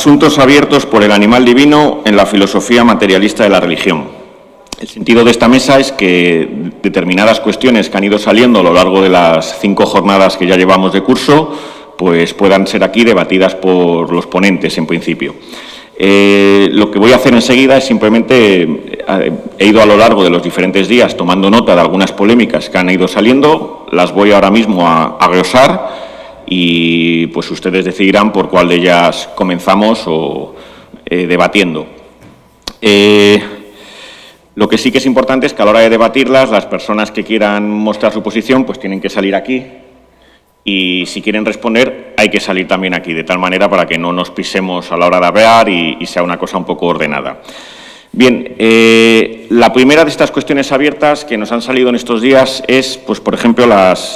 Asuntos abiertos por el animal divino en la filosofía materialista de la religión. El sentido de esta mesa es que determinadas cuestiones que han ido saliendo a lo largo de las 5 jornadas que ya llevamos de curso, pues puedan ser aquí debatidas por los ponentes en principio. Lo que voy a hacer enseguida es simplemente, he ido a lo largo de los diferentes días tomando nota de algunas polémicas que han ido saliendo, las voy ahora mismo a glosar y pues ustedes decidirán por cuál de ellas comenzamos o debatiendo. Lo que sí que es importante es que a la hora de debatirlas, las personas que quieran mostrar su posición pues tienen que salir aquí y si quieren responder hay que salir también aquí, de tal manera para que no nos pisemos a la hora de hablar y sea una cosa un poco ordenada. Bien, la primera de estas cuestiones abiertas que nos han salido en estos días es, pues, por ejemplo,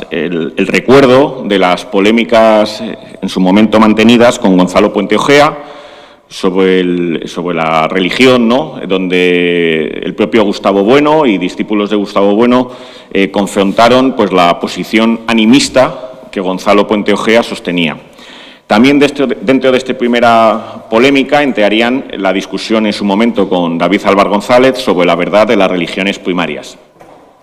el recuerdo de las polémicas en su momento mantenidas con Gonzalo Puente Ojea sobre la religión, ¿no?, donde el propio Gustavo Bueno y discípulos de Gustavo Bueno confrontaron pues, la posición animista que Gonzalo Puente Ojea sostenía. También dentro de esta primera polémica entrarían la discusión en su momento con David Álvar González sobre la verdad de las religiones primarias.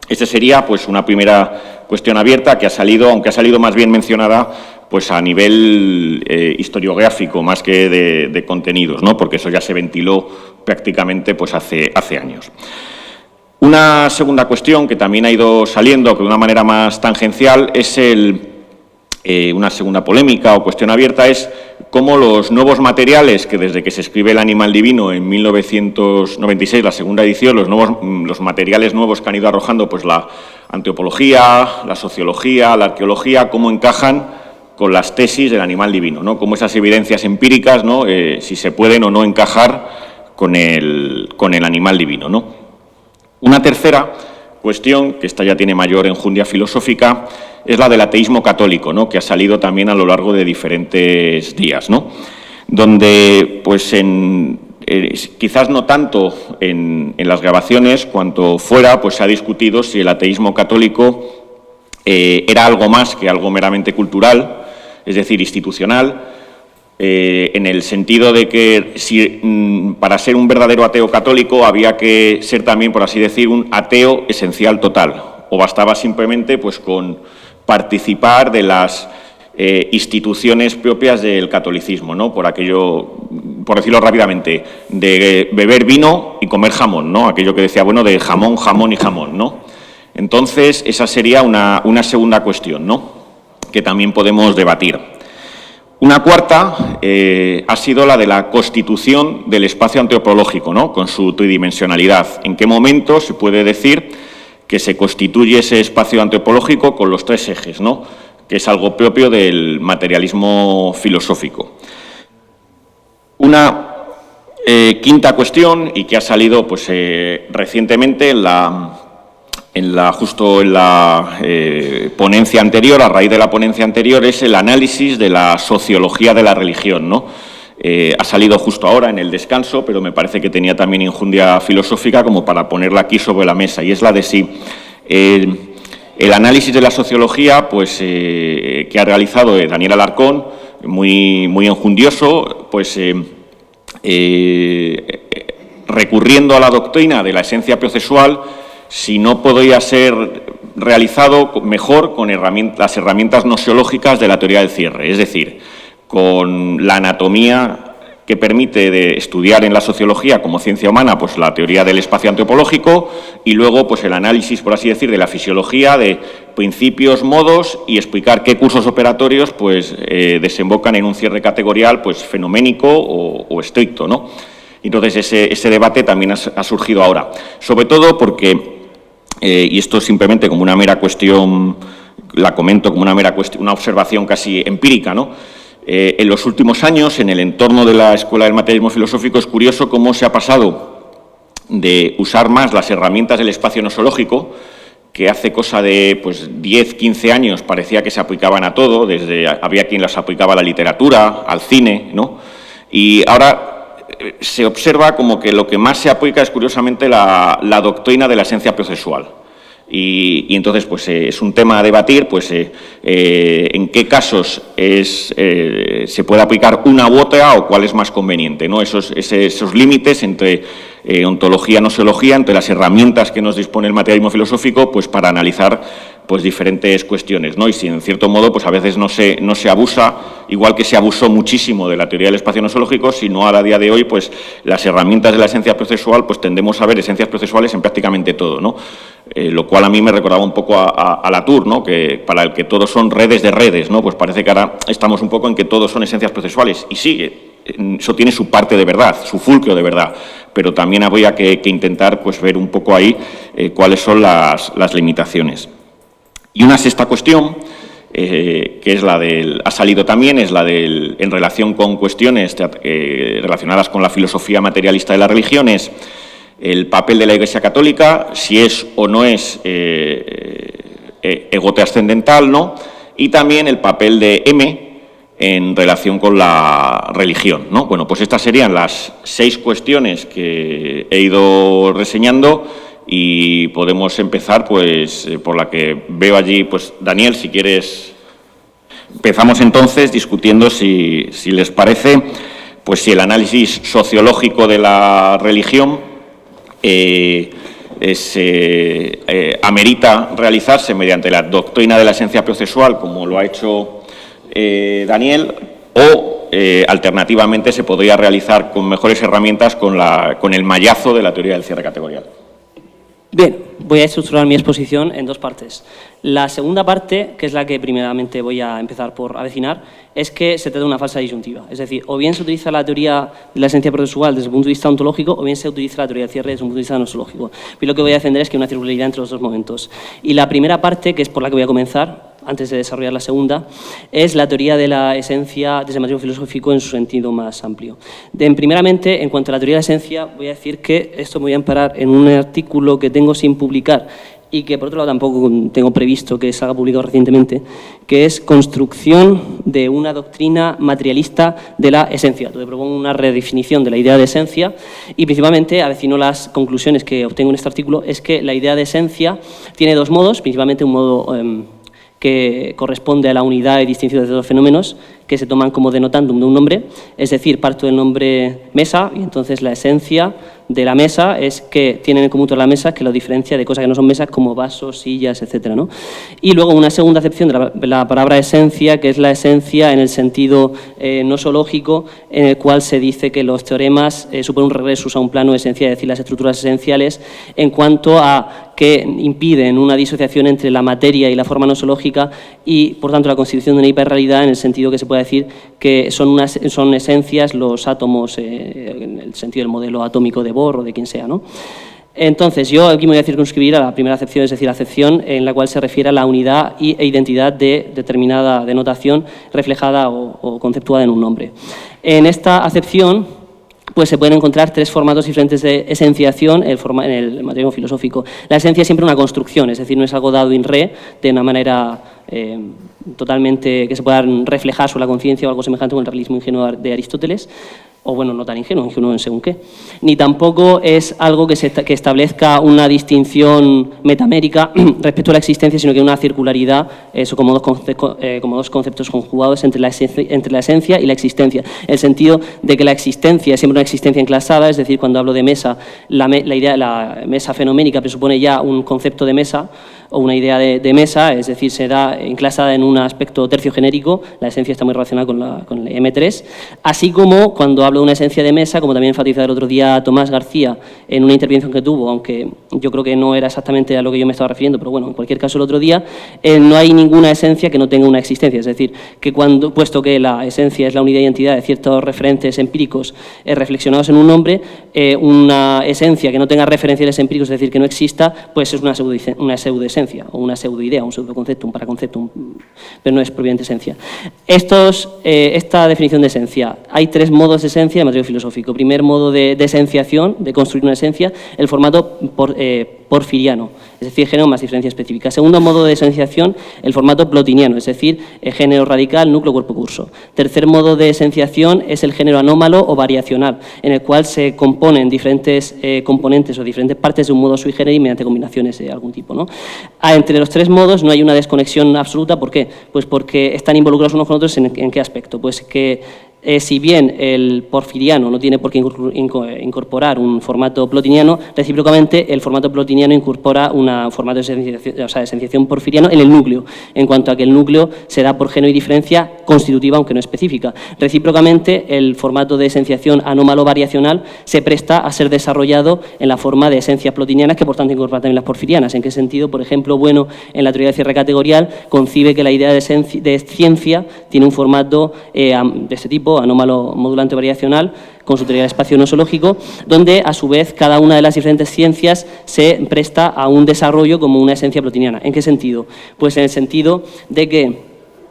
Esta sería pues, una primera cuestión abierta que ha salido, aunque ha salido más bien mencionada pues, a nivel historiográfico más que de contenidos, ¿no?, porque eso ya se ventiló prácticamente pues, hace años. Una segunda cuestión que también ha ido saliendo de una manera más tangencial es una segunda polémica o cuestión abierta es cómo los nuevos materiales que desde que se escribe El animal divino en 1996, la segunda edición, los materiales nuevos que han ido arrojando pues la antropología, la sociología, la arqueología, cómo encajan con las tesis del animal divino, ¿no?, cómo esas evidencias empíricas, ¿no?, si se pueden o no encajar con el animal divino, ¿no? Una tercera cuestión, que esta ya tiene mayor enjundia filosófica, es la del ateísmo católico, ¿no?, que ha salido también a lo largo de diferentes días, ¿no?, donde, pues, quizás no tanto en las grabaciones cuanto fuera, pues se ha discutido si el ateísmo católico era algo más que algo meramente cultural, es decir, institucional, en el sentido de que para ser un verdadero ateo católico había que ser también, por así decir, un ateo esencial total, o bastaba simplemente pues, con participar de las instituciones propias del catolicismo, ¿no?, por aquello, por decirlo rápidamente, de beber vino y comer jamón, ¿no?, aquello que decía, bueno, de jamón, jamón y jamón, ¿no? Entonces, esa sería una segunda cuestión, ¿no?, que también podemos debatir. Una cuarta ha sido la de la constitución del espacio antropológico, ¿no?, con su tridimensionalidad. ¿En qué momento se puede decir que se constituye ese espacio antropológico con los 3 ejes, ¿no?, que es algo propio del materialismo filosófico? Una quinta cuestión, y que ha salido pues, recientemente justo en la ponencia anterior, a raíz de la ponencia anterior, es el análisis de la sociología de la religión, ¿no? Ha salido justo ahora en el descanso, pero me parece que tenía también enjundia filosófica como para ponerla aquí sobre la mesa, y es la de si el análisis de la sociología pues, que ha realizado Daniel Alarcón, muy enjundioso, pues recurriendo a la doctrina de la esencia procesual, si no podría ser realizado mejor con las herramientas nosiológicas de la teoría del cierre, es decir, con la anatomía que permite de estudiar en la sociología como ciencia humana pues la teoría del espacio antropológico y luego pues el análisis, por así decir, de la fisiología, de principios, modos y explicar qué cursos operatorios pues desembocan en un cierre categorial pues fenoménico o estricto, ¿no? Entonces ese debate también ha surgido ahora, sobre todo porque y esto simplemente como una mera cuestión, la comento como una mera cuestión, una observación casi empírica, ¿no? En los últimos años, en el entorno de la Escuela del Materialismo Filosófico, es curioso cómo se ha pasado de usar más las herramientas del espacio nosológico, que hace cosa de pues, 10, 15 años parecía que se aplicaban a todo, había quien las aplicaba a la literatura, al cine, ¿no? Y ahora se observa como que lo que más se aplica es curiosamente la doctrina de la esencia procesual. Y entonces, pues es un tema a debatir, pues en qué casos se puede aplicar una u otra o cuál es más conveniente, ¿no? Esos límites entre ontología, nosología, entre las herramientas que nos dispone el materialismo filosófico, pues para analizar pues diferentes cuestiones, ¿no? Y si en cierto modo pues a veces no se abusa, igual que se abusó muchísimo de la teoría del espacio nosológico, sino a día de hoy pues las herramientas de la esencia procesual, pues tendemos a ver esencias procesuales en prácticamente todo, ¿no? Lo cual a mí me recordaba un poco a Latour, ¿no? Que para el que todos son redes de redes, ¿no? Pues parece que ahora estamos un poco en que todos son esencias procesuales, y sí, eso tiene su parte de verdad, su fulcro de verdad, pero también habría que intentar pues ver un poco ahí cuáles son las limitaciones. Y una sexta cuestión, que es la del, ha salido también, es la del, en relación con cuestiones relacionadas con la filosofía materialista de las religiones, el papel de la Iglesia Católica, si es o no es egotrascendental, ¿no? Y también el papel de M en relación con la religión, ¿no? Bueno, pues estas serían las 6 cuestiones que he ido reseñando. Y podemos empezar, pues, por la que veo allí, pues, Daniel, si quieres. Empezamos entonces discutiendo si les parece, pues, si el análisis sociológico de la religión amerita realizarse mediante la doctrina de la esencia procesual, como lo ha hecho Daniel, o alternativamente se podría realizar con mejores herramientas con el mallazo de la teoría del cierre categorial. Bien, voy a estructurar mi exposición en 2 partes. La segunda parte, que es la que primeramente voy a empezar por avecinar, es que se trata de una falsa disyuntiva. Es decir, o bien se utiliza la teoría de la esencia procesual desde el punto de vista ontológico, o bien se utiliza la teoría del cierre desde un punto de vista nosológico. Y lo que voy a defender es que hay una circularidad entre los 2 momentos. Y la primera parte, que es por la que voy a comenzar, antes de desarrollar la segunda, es la teoría de la esencia desde el materialismo filosófico en su sentido más amplio. Primeramente, en cuanto a la teoría de la esencia, voy a decir que esto me voy a amparar en un artículo que tengo sin publicar y que, por otro lado, tampoco tengo previsto que salga publicado recientemente, que es Construcción de una doctrina materialista de la esencia, donde propongo una redefinición de la idea de esencia y, principalmente, avecino las conclusiones que obtengo en este artículo, es que la idea de esencia tiene 2 modos, principalmente un modo que corresponde a la unidad y distinción de los fenómenos que se toman como denotándum de un nombre, es decir, parto del nombre mesa, y entonces la esencia de la mesa es que tienen en común toda la mesa, que lo diferencia de cosas que no son mesas como vasos, sillas, etcétera, ¿no? Y luego una segunda acepción de la palabra esencia, que es la esencia en el sentido nosológico, en el cual se dice que los teoremas suponen un regreso a un plano esencial, es decir, las estructuras esenciales, en cuanto a que impiden una disociación entre la materia y la forma nosológica y, por tanto, la constitución de una hiperrealidad, en el sentido que se puede decir que son esencias los átomos, en el sentido del modelo atómico de Bohr o de quien sea, ¿no? Entonces, yo aquí me voy a circunscribir a la primera acepción, es decir, la acepción en la cual se refiere a la unidad e identidad de determinada denotación reflejada o conceptuada en un nombre. En esta acepción, pues se pueden encontrar 3 formatos diferentes de esenciación en el materialismo filosófico. La esencia es siempre una construcción, es decir, no es algo dado in re, de una manera totalmente que se pueda reflejar sobre la conciencia o algo semejante con el realismo ingenuo de Aristóteles, o bueno, no tan ingenuo en según qué. Ni tampoco es algo que establezca una distinción metamérica respecto a la existencia, sino que una circularidad, eso como dos conceptos conjugados entre la esencia y la existencia. El sentido de que la existencia es siempre una existencia enclasada, es decir, cuando hablo de mesa, la idea de la mesa fenoménica presupone ya un concepto de mesa o una idea de mesa, es decir, se da enclasada en un aspecto tercio genérico, la esencia está muy relacionada con el M3, así como cuando hablo de una esencia de mesa, como también enfatizaba el otro día Tomás García en una intervención que tuvo, aunque yo creo que no era exactamente a lo que yo me estaba refiriendo, pero bueno, en cualquier caso el otro día, no hay ninguna esencia que no tenga una existencia, es decir, que puesto que la esencia es la unidad de identidad de ciertos referentes empíricos reflexionados en un nombre, una esencia que no tenga referenciales empíricos, es decir, que no exista, pues es una pseudoesencia o una pseudoidea, un pseudoconcepto, un paraconcepto, pero no es propiamente esencia. Esta definición de esencia, hay 3 modos de esencia de materialismo filosófico. Primer modo de esenciación, de construir una esencia, el formato porfiriano, es decir, género más diferencia específica. Segundo modo de esenciación, el formato plotiniano, es decir, el género radical, núcleo, cuerpo, curso. Tercer modo de esenciación es el género anómalo o variacional, en el cual se componen diferentes componentes o diferentes partes de un modo sui generis mediante combinaciones de algún tipo, ¿no? Entre los tres modos no hay una desconexión absoluta. ¿Por qué? Pues porque están involucrados unos con otros. ¿En qué aspecto? Pues que si bien el porfiriano no tiene por qué incorporar un formato plotiniano, recíprocamente el formato plotiniano incorpora un formato de esenciación porfiriano en el núcleo, en cuanto a que el núcleo se da por género y diferencia constitutiva, aunque no específica. Recíprocamente, el formato de esenciación anómalo-variacional se presta a ser desarrollado en la forma de esencias plotinianas, que por tanto incorpora también las porfirianas. ¿En qué sentido? Por ejemplo, bueno, en la teoría de cierre categorial concibe que la idea de ciencia tiene un formato de este tipo, anómalo modulante variacional, con su teoría del espacio nosológico, donde a su vez cada una de las diferentes ciencias se presta a un desarrollo como una esencia plotiniana. ¿En qué sentido? Pues en el sentido de que,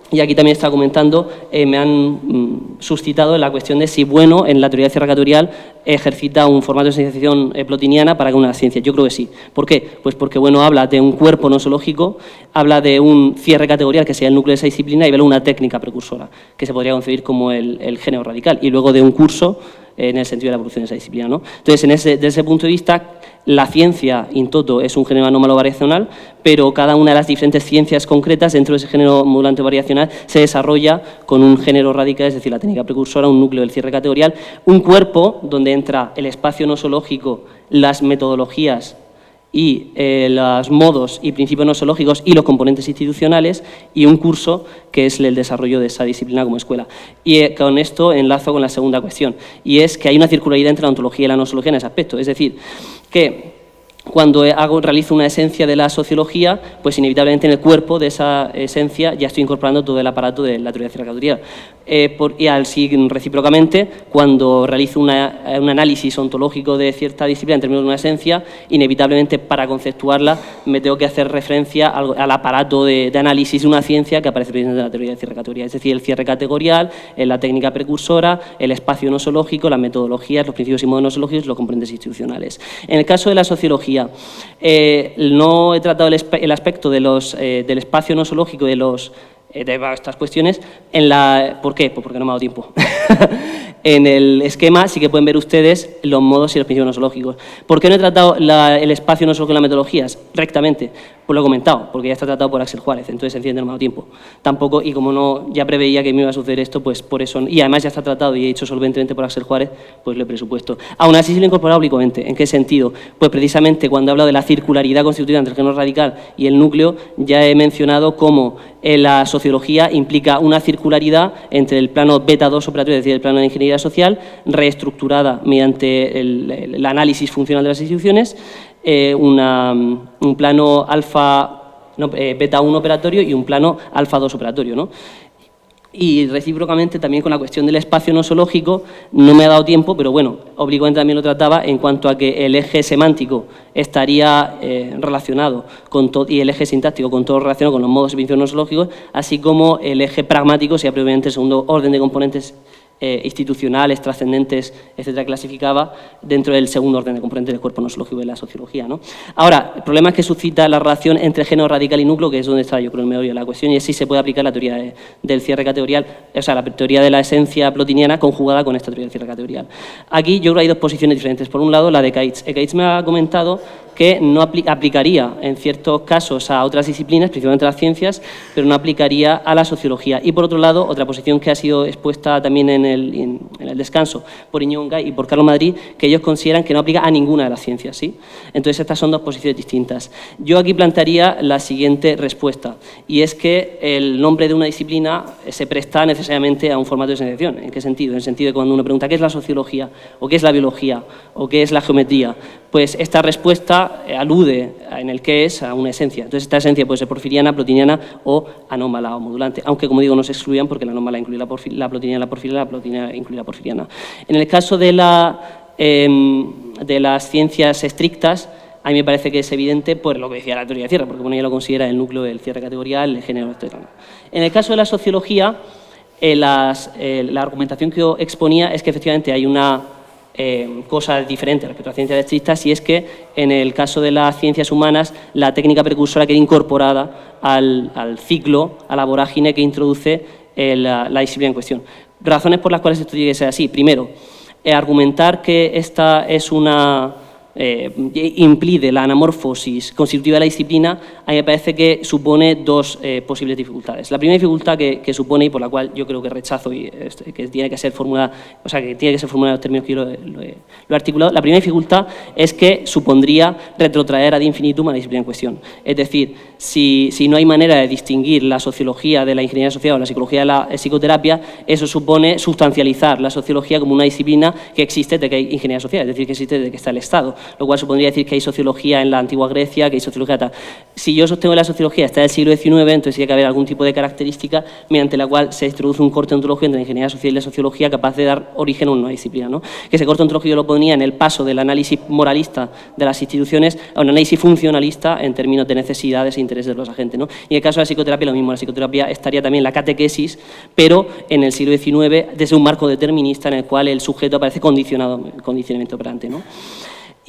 y aquí también está comentando, me han suscitado la cuestión de si Bueno, en la teoría de cierre categorial, ejercita un formato de esenciación plotiniana para una ciencia. Yo creo que sí. ¿Por qué? Pues porque Bueno habla de un cuerpo nosológico, habla de un cierre categorial, que sería el núcleo de esa disciplina, y ve una técnica precursora, que se podría concebir como el género radical, y luego de un curso en el sentido de la evolución de esa disciplina, ¿no? Entonces, desde ese punto de vista, la ciencia, in toto, es un género anómalo variacional, pero cada una de las diferentes ciencias concretas dentro de ese género modulante variacional se desarrolla con un género radical, es decir, la técnica precursora, un núcleo del cierre categorial, un cuerpo donde entra el espacio nosológico, las metodologías y los modos y principios nosológicos y los componentes institucionales, y un curso que es el desarrollo de esa disciplina como escuela. Y con esto enlazo con la segunda cuestión, y es que hay una circularidad entre la ontología y la nosología en ese aspecto, es decir, que cuando realizo una esencia de la sociología, pues inevitablemente en el cuerpo de esa esencia ya estoy incorporando todo el aparato de la teoría de cierre categorial. Y así recíprocamente, cuando realizo un análisis ontológico de cierta disciplina en términos de una esencia, inevitablemente para conceptuarla me tengo que hacer referencia al aparato de análisis de una ciencia que aparece presente en la teoría de cierre categorial, es decir, el cierre categorial, la técnica precursora, el espacio nosológico, las metodologías, los principios y modos nosológicos, los componentes institucionales. En el caso de la sociología, no he tratado el aspecto de del espacio nosológico de estas cuestiones. ¿Por qué? Pues porque no me ha dado tiempo. En el esquema sí que pueden ver ustedes los modos y los principios nosológicos. ¿Por qué no he tratado el espacio nosológico en las metodologías? Rectamente, pues lo he comentado, porque ya está tratado por Axel Juárez, entonces sencillamente no me ha dado tiempo. Tampoco, y como no ya preveía que me iba a suceder esto, pues por eso, y además ya está tratado y he hecho solventemente por Axel Juárez, pues lo he presupuesto. Aún así sí lo he incorporado oblicuamente. ¿En qué sentido? Pues precisamente cuando he hablado de la circularidad constitutiva entre el género radical y el núcleo, ya he mencionado cómo la sociología implica una circularidad entre el plano beta 2 operatorio, es decir, el plano de ingeniería social, reestructurada mediante el análisis funcional de las instituciones, un plano beta 1 operatorio y un plano alfa 2 operatorio, ¿no? Y recíprocamente también con la cuestión del espacio nosológico no me ha dado tiempo, pero bueno, oblicuamente también lo trataba en cuanto a que el eje semántico estaría relacionado con todo, y el eje sintáctico con todo relacionado con los modos y principios nosológicos, así como el eje pragmático sería previamente el segundo orden de componentes institucionales, trascendentes, etcétera, clasificaba dentro del segundo orden de componentes del cuerpo nosológico de la sociología, ¿no? Ahora, el problema es que suscita la relación entre género radical y núcleo, que es donde está, yo creo, el meollo de la cuestión, y es si se puede aplicar la teoría del cierre categorial, o sea, la teoría de la esencia plotiniana conjugada con esta teoría del cierre categorial. Aquí yo creo que hay dos posiciones diferentes. Por un lado, la de Caitz. Caitz me ha comentado que no aplicaría en ciertos casos a otras disciplinas, principalmente a las ciencias, pero no aplicaría a la sociología. Y por otro lado, otra posición que ha sido expuesta también en el descanso por Iñonga y por Carlos Madrid, que ellos consideran que no aplica a ninguna de las ciencias, ¿sí? Entonces estas son dos posiciones distintas. Yo aquí plantearía la siguiente respuesta, y es que el nombre de una disciplina se presta necesariamente a un formato de esenciación. ¿En qué sentido? En el sentido de cuando uno pregunta ¿qué es la sociología? ¿O qué es la biología? ¿O qué es la geometría? Pues esta respuesta alude en el qué es a una esencia. Entonces esta esencia puede ser porfiriana, plotiniana o anómala o modulante, aunque como digo no se excluyan porque la anómala incluye la plotiniana, la plotiniana incluye la porfiriana. En el caso de las ciencias estrictas, a mí me parece que es evidente por lo que decía la teoría de cierre, porque bueno, ella lo considera el núcleo del cierre categorial, el género, etc. En el caso de la sociología, la argumentación que yo exponía es que efectivamente hay una cosas diferentes respecto a ciencias estrictas, y es que en el caso de las ciencias humanas la técnica precursora queda incorporada al ciclo, a la vorágine que introduce la disciplina en cuestión. Razones por las cuales esto tiene que ser así. Primero, argumentar que esta es implica la anamorfosis constitutiva de la disciplina, a mí me parece que supone dos posibles dificultades. La primera dificultad que supone, y por la cual yo creo que rechazo y que tiene que ser formulada, o sea, que tiene que ser formulada en los términos que yo lo he articulado, la primera dificultad es que supondría retrotraer ad infinitum a la disciplina en cuestión. Es decir, si no hay manera de distinguir la sociología de la ingeniería social o la psicología de la psicoterapia, eso supone sustancializar la sociología como una disciplina que existe desde que hay ingeniería social, es decir, que existe desde que está el Estado, lo cual supondría decir que hay sociología en la antigua Grecia, que hay sociología tal. Si yo sostengo que la sociología está del siglo XIX, entonces tiene que haber algún tipo de característica mediante la cual se introduce un corte ontológico entre la ingeniería social y la sociología capaz de dar origen a una disciplina, ¿no? Que ese corte ontológico yo lo ponía en el paso del análisis moralista de las instituciones a un análisis funcionalista en términos de necesidades e intereses de los agentes, ¿no? Y en el caso de la psicoterapia lo mismo, la psicoterapia estaría también en la catequesis, pero en el siglo XIX desde un marco determinista en el cual el sujeto aparece condicionamiento operante, ¿no?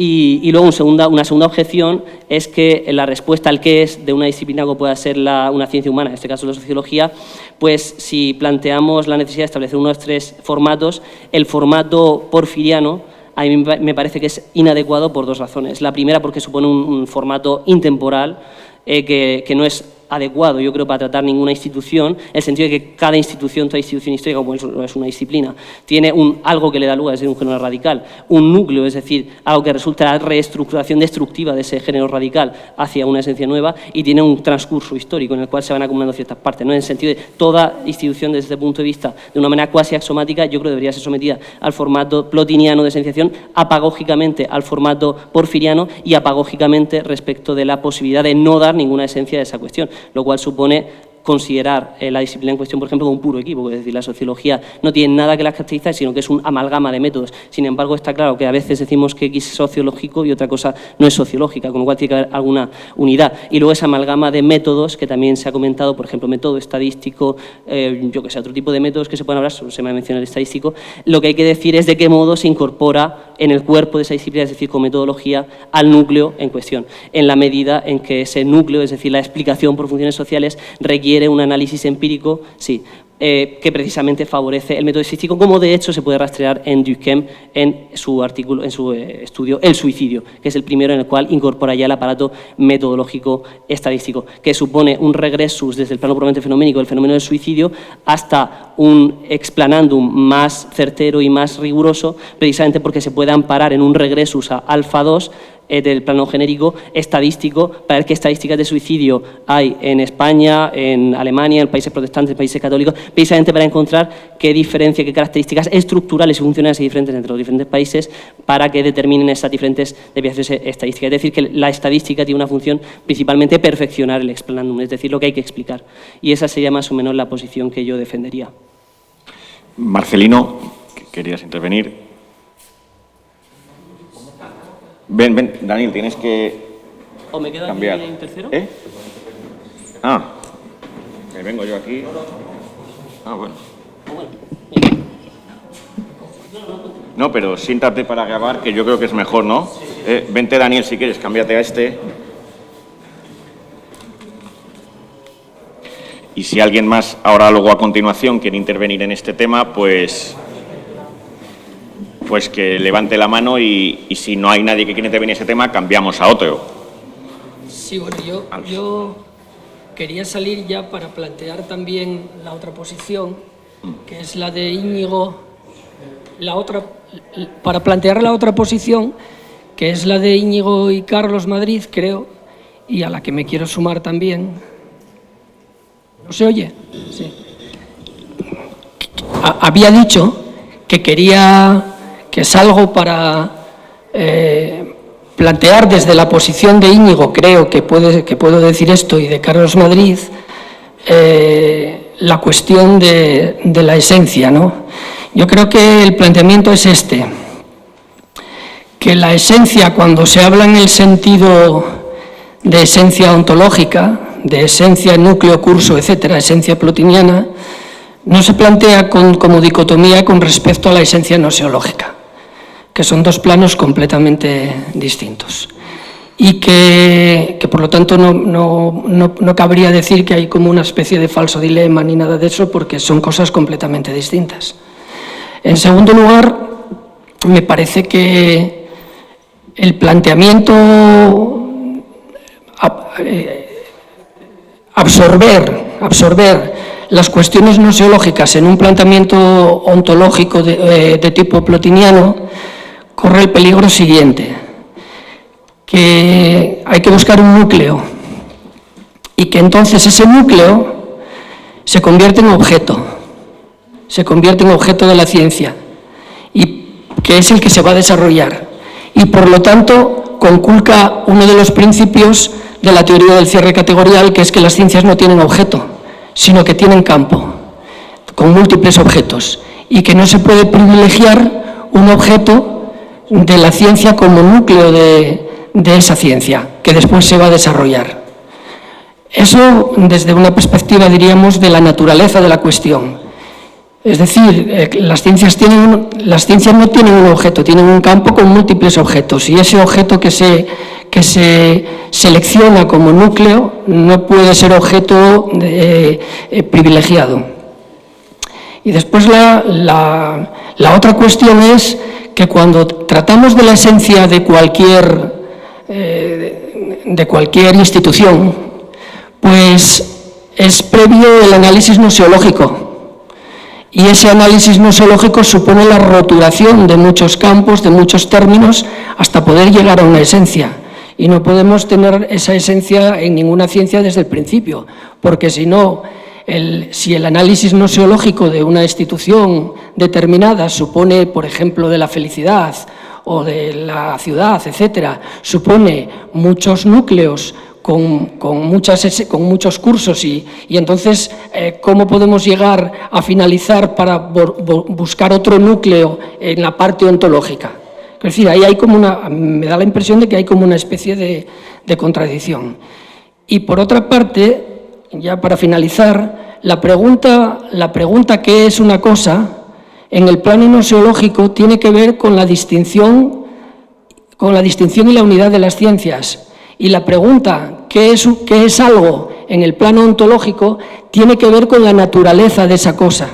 Y luego una segunda objeción es que la respuesta al qué es de una disciplina como pueda ser una ciencia humana, en este caso la sociología, pues si planteamos la necesidad de establecer unos tres formatos, el formato porfiriano a mí me parece que es inadecuado por dos razones. La primera porque supone un formato intemporal que no es adecuado, yo creo, para tratar ninguna institución, en el sentido de que cada institución, toda institución histórica, como es una disciplina, tiene algo que le da lugar, es decir, un género radical, un núcleo, es decir, algo que resulta la reestructuración destructiva de ese género radical hacia una esencia nueva, y tiene un transcurso histórico en el cual se van acumulando ciertas partes, ¿no? En el sentido de toda institución desde este punto de vista, de una manera cuasi axiomática, yo creo que debería ser sometida al formato plotiniano de esenciación, apagógicamente al formato porfiriano y apagógicamente respecto de la posibilidad de no dar ninguna esencia de esa cuestión, lo cual supone considerar la disciplina en cuestión, por ejemplo, como un puro equívoco, es decir, la sociología no tiene nada que la caracteriza, sino que es un amalgama de métodos. Sin embargo, está claro que a veces decimos que X es sociológico y otra cosa no es sociológica, con lo cual tiene que haber alguna unidad. Y luego esa amalgama de métodos, que también se ha comentado, por ejemplo, método estadístico, yo que sé, otro tipo de métodos que se pueden hablar, solo se me ha mencionado el estadístico, lo que hay que decir es de qué modo se incorpora en el cuerpo de esa disciplina, es decir, con metodología, al núcleo en cuestión, en la medida en que ese núcleo, es decir, la explicación por funciones sociales, requiere un análisis empírico, sí, que precisamente favorece el método estadístico, como de hecho se puede rastrear en Durkheim en su artículo, en su estudio El suicidio, que es el primero en el cual incorpora ya el aparato metodológico estadístico, que supone un regresus desde el plano puramente fenoménico del fenómeno del suicidio hasta un explanandum más certero y más riguroso, precisamente porque se puede amparar en un regresus a alfa 2 del plano genérico estadístico, para ver qué estadísticas de suicidio hay en España, en Alemania, en países protestantes, en países católicos, precisamente para encontrar qué diferencia, qué características estructurales y funcionales hay diferentes entre los diferentes países para que determinen esas diferentes desviaciones estadísticas. Es decir, que la estadística tiene una función principalmente perfeccionar el explanandum, es decir, lo que hay que explicar. Y esa sería más o menos la posición que yo defendería. Marcelino, ¿querías intervenir? Ven, Daniel, tienes que ¿O me quedo cambiar. aquí en tercero? Me vengo yo aquí. Bueno. No, pero siéntate para grabar, que yo creo que es mejor, ¿no? Vente, Daniel, si quieres, cámbiate a este. Y si alguien más, ahora luego a continuación, quiere intervenir en este tema, pues que levante la mano y si no hay nadie que quiera intervenir en ese tema, cambiamos a otro. Sí, bueno, yo quería salir ya para plantear también la otra posición, que es la de Íñigo, para plantear la otra posición, que es la de Íñigo y Carlos Madrid, creo, y a la que me quiero sumar también. ¿No se oye? Sí. Había dicho que salgo para plantear desde la posición de Íñigo, creo que puedo decir esto, y de Carlos Madrid, la cuestión de la esencia, ¿no? Yo creo que el planteamiento es este, que la esencia, cuando se habla en el sentido de esencia ontológica, de esencia, núcleo, curso, etcétera, esencia plotiniana, no se plantea como dicotomía con respecto a la esencia gnoseológica. que son dos planos completamente distintos. Y que por lo tanto no cabría decir que hay como una especie de falso dilema ni nada de eso, porque son cosas completamente distintas. En segundo lugar, me parece que el planteamiento absorber las cuestiones noseológicas en un planteamiento ontológico de tipo plotiniano corre el peligro siguiente, que hay que buscar un núcleo y que entonces ese núcleo se convierte en objeto de la ciencia y que es el que se va a desarrollar y por lo tanto conculca uno de los principios de la teoría del cierre categorial, que es que las ciencias no tienen objeto, sino que tienen campo, con múltiples objetos, y que no se puede privilegiar un objeto de la ciencia como núcleo de esa ciencia, que después se va a desarrollar. Eso desde una perspectiva, diríamos, de la naturaleza de la cuestión. Es decir, las ciencias no tienen un objeto, tienen un campo con múltiples objetos, y ese objeto que se selecciona como núcleo no puede ser objeto privilegiado. Y después la otra cuestión es que cuando tratamos de la esencia de cualquier institución, pues es previo el análisis noseológico. Y ese análisis noseológico supone la roturación de muchos campos, de muchos términos, hasta poder llegar a una esencia. Y no podemos tener esa esencia en ninguna ciencia desde el principio, porque si no, si el análisis noseológico de una institución determinada supone, por ejemplo, de la felicidad o de la ciudad, etcétera, supone muchos núcleos con muchos cursos y entonces, ¿cómo podemos llegar a finalizar para buscar otro núcleo en la parte ontológica? Es decir, ahí hay me da la impresión de que hay como una especie de contradicción. Y por otra parte, ya para finalizar, la pregunta ¿qué es una cosa? En el plano noseológico tiene que ver con la distinción y la unidad de las ciencias. Y la pregunta, ¿qué es algo? En el plano ontológico tiene que ver con la naturaleza de esa cosa,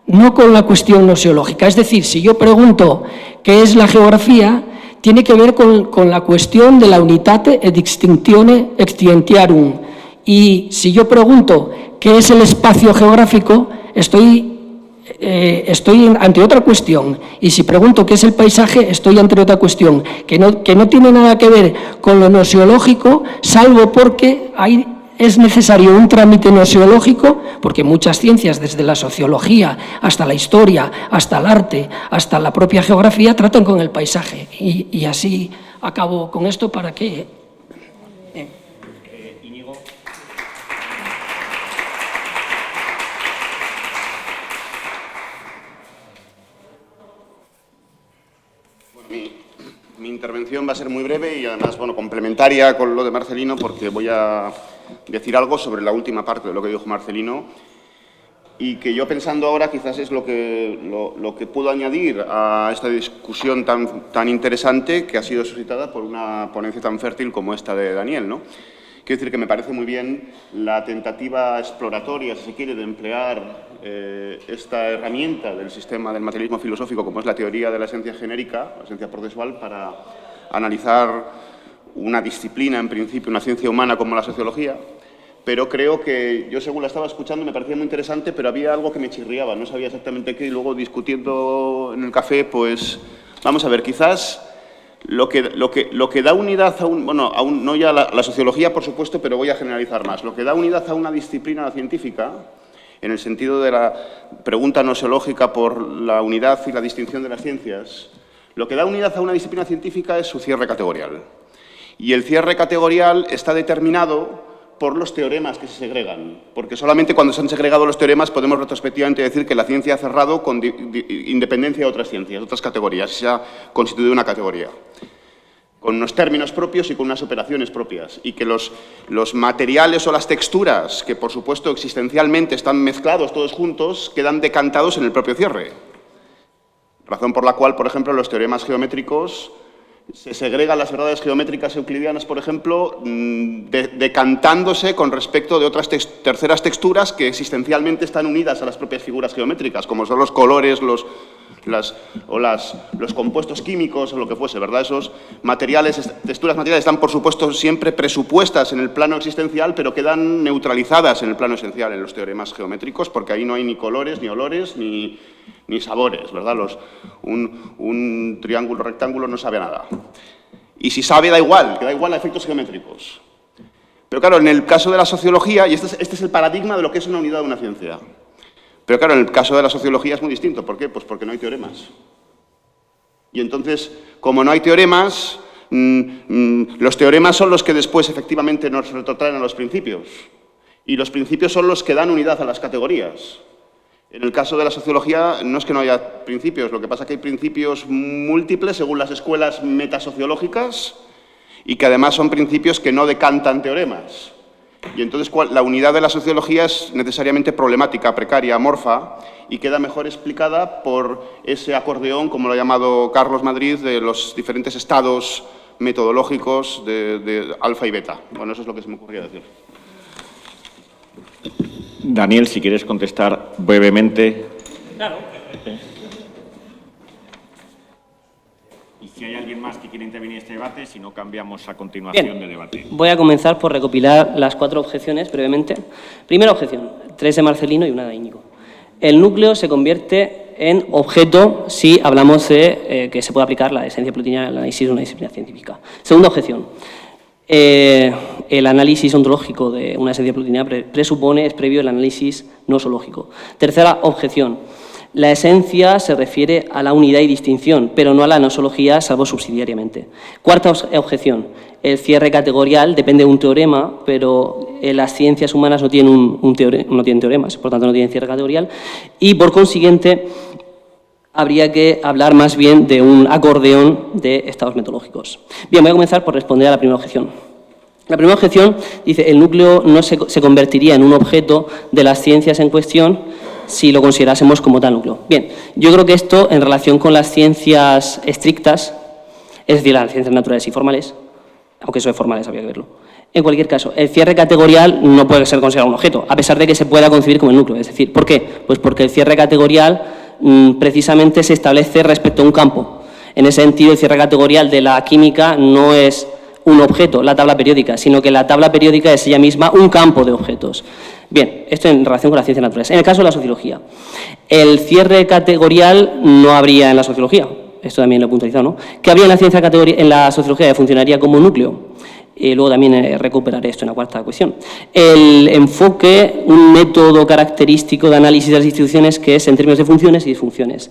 no con la cuestión noseológica. Es decir, si yo pregunto qué es la geografía, tiene que ver con la cuestión de la unitate et distinctione scientiarum. Y si yo pregunto qué es el espacio geográfico, estoy ante otra cuestión, y si pregunto qué es el paisaje, estoy ante otra cuestión, que no tiene nada que ver con lo noseológico, salvo porque es necesario un trámite noseológico, porque muchas ciencias, desde la sociología hasta la historia, hasta el arte, hasta la propia geografía, tratan con el paisaje. Y así acabo con esto para que... Mi intervención va a ser muy breve y además, complementaria con lo de Marcelino, porque voy a decir algo sobre la última parte de lo que dijo Marcelino y que yo, pensando ahora, quizás es lo que puedo añadir a esta discusión tan interesante que ha sido suscitada por una ponencia tan fértil como esta de Daniel, ¿no? Quiero decir que me parece muy bien la tentativa exploratoria, si se quiere, de emplear esta herramienta del sistema del materialismo filosófico, como es la teoría de la esencia genérica, la esencia procesual, para analizar una disciplina, en principio, una ciencia humana como la sociología. Pero creo que yo, según la estaba escuchando, me parecía muy interesante, pero había algo que me chirriaba, no sabía exactamente qué, y luego discutiendo en el café, pues vamos a ver, quizás lo que da unidad a no ya la sociología, por supuesto, pero voy a generalizar más, lo que da unidad a una disciplina científica, en el sentido de la pregunta noseológica por la unidad y la distinción de las ciencias, lo que da unidad a una disciplina científica es su cierre categorial. Y el cierre categorial está determinado por los teoremas que se segregan, porque solamente cuando se han segregado los teoremas podemos retrospectivamente decir que la ciencia ha cerrado con independencia de otras ciencias, de otras categorías, se ha constituido una categoría, con unos términos propios y con unas operaciones propias, y que los materiales o las texturas, que por supuesto existencialmente están mezclados todos juntos, quedan decantados en el propio cierre. Razón por la cual, por ejemplo, los teoremas geométricos se segregan las verdades geométricas euclidianas, por ejemplo, decantándose con respecto de otras terceras texturas que existencialmente están unidas a las propias figuras geométricas, como son los colores, los compuestos químicos o lo que fuese, ¿verdad? Esos materiales, texturas materiales están, por supuesto, siempre presupuestas en el plano existencial, pero quedan neutralizadas en el plano esencial en los teoremas geométricos, porque ahí no hay ni colores, ni olores, ni sabores, ¿verdad? Un triángulo rectángulo no sabe a nada. Y si sabe, da igual, que da igual a efectos geométricos. Pero claro, en el caso de la sociología, y este es el paradigma de lo que es una unidad de una ciencia. Pero claro, en el caso de la sociología es muy distinto. ¿Por qué? Pues porque no hay teoremas. Y entonces, como no hay teoremas, los teoremas son los que después efectivamente nos retrotraen a los principios. Y los principios son los que dan unidad a las categorías. En el caso de la sociología no es que no haya principios, lo que pasa es que hay principios múltiples según las escuelas metasociológicas y que además son principios que no decantan teoremas. Y entonces la unidad de la sociología es necesariamente problemática, precaria, amorfa y queda mejor explicada por ese acordeón, como lo ha llamado Carlos Madrid, de los diferentes estados metodológicos de alfa y beta. Bueno, eso es lo que se me ocurría decir. Daniel, si quieres contestar brevemente. Claro. Y si hay alguien más que quiere intervenir en este debate, si no cambiamos a continuación de debate. Voy a comenzar por recopilar las 4 objeciones brevemente. Primera objeción, 3 de Marcelino y 1 de Íñigo. El núcleo se convierte en objeto si hablamos de que se puede aplicar la esencia plotiniana al análisis de una disciplina científica. Segunda objeción. El análisis ontológico de una esencia plotiniana presupone, es previo el análisis nosológico. Tercera objeción. La esencia se refiere a la unidad y distinción, pero no a la nosología, salvo subsidiariamente. Cuarta objeción. El cierre categorial depende de un teorema, pero las ciencias humanas no tienen, no tienen teoremas, por tanto no tienen cierre categorial. Y, por consiguiente, habría que hablar más bien de un acordeón de estados metodológicos. Bien, voy a comenzar por responder a la primera objeción. La primera objeción dice el núcleo no se convertiría en un objeto de las ciencias en cuestión si lo considerásemos como tal núcleo. Bien, yo creo que esto en relación con las ciencias estrictas, es decir, las ciencias naturales y formales, aunque eso de formales había que verlo. En cualquier caso, el cierre categorial no puede ser considerado un objeto, a pesar de que se pueda concebir como el núcleo. Es decir, ¿por qué? Pues porque el cierre categorial precisamente se establece respecto a un campo. En ese sentido, el cierre categorial de la química no es un objeto, la tabla periódica, sino que la tabla periódica es ella misma un campo de objetos. Bien, esto en relación con las ciencias naturales. En el caso de la sociología, el cierre categorial no habría en la sociología, esto también lo he puntualizado, ¿no? ¿Qué habría en la sociología que funcionaría como núcleo? Luego también recuperaré esto en la cuarta cuestión. El enfoque, un método característico de análisis de las instituciones que es en términos de funciones y disfunciones.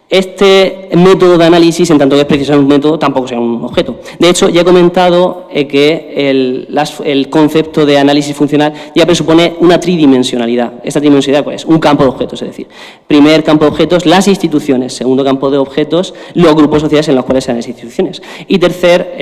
Este método de análisis, en tanto que es precisamente un método, tampoco sea un objeto. De hecho, ya he comentado que el concepto de análisis funcional ya presupone una tridimensionalidad. ¿Esta tridimensionalidad cuál es? Un campo de objetos, es decir, primer campo de objetos, las instituciones, segundo campo de objetos, los grupos sociales en los cuales se dan las instituciones, y tercer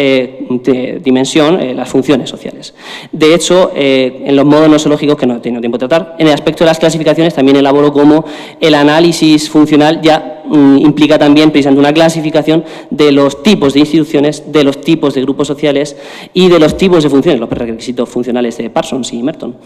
dimensión, las funciones sociales. De hecho, en los modos nosológicos, que no he tenido tiempo de tratar, en el aspecto de las clasificaciones también elaboro cómo el análisis funcional ya implica también precisamente una clasificación de los tipos de instituciones, de los tipos de grupos sociales y de los tipos de funciones, los prerequisitos funcionales de Parsons y Merton.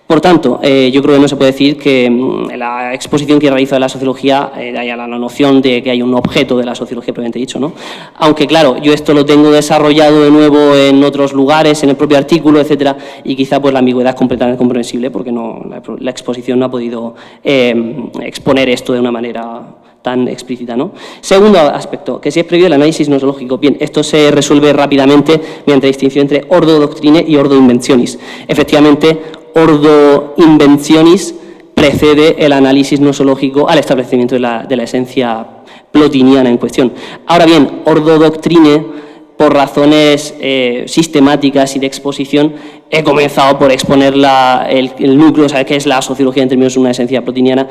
Por tanto, yo creo que no se puede decir que la exposición que realizo de la sociología haya la noción de que hay un objeto de la sociología propiamente dicho, ¿no? Aunque, claro, yo esto lo tengo desarrollado de nuevo en otros lugares, en el propio artículo, etcétera, y quizá pues la ambigüedad es completamente comprensible porque la exposición no ha podido exponer esto de una manera tan explícita, ¿no? Segundo aspecto, que si es previo el análisis nosológico. Bien, esto se resuelve rápidamente mediante la distinción entre ordo doctrine y ordo inventionis. Efectivamente, ordo inventionis precede el análisis nosológico al establecimiento de la esencia plotiniana en cuestión. Ahora bien, ordo doctrine, por razones sistemáticas y de exposición, he comenzado por exponer el núcleo, ¿sabes qué es la sociología en términos de una esencia plotiniana?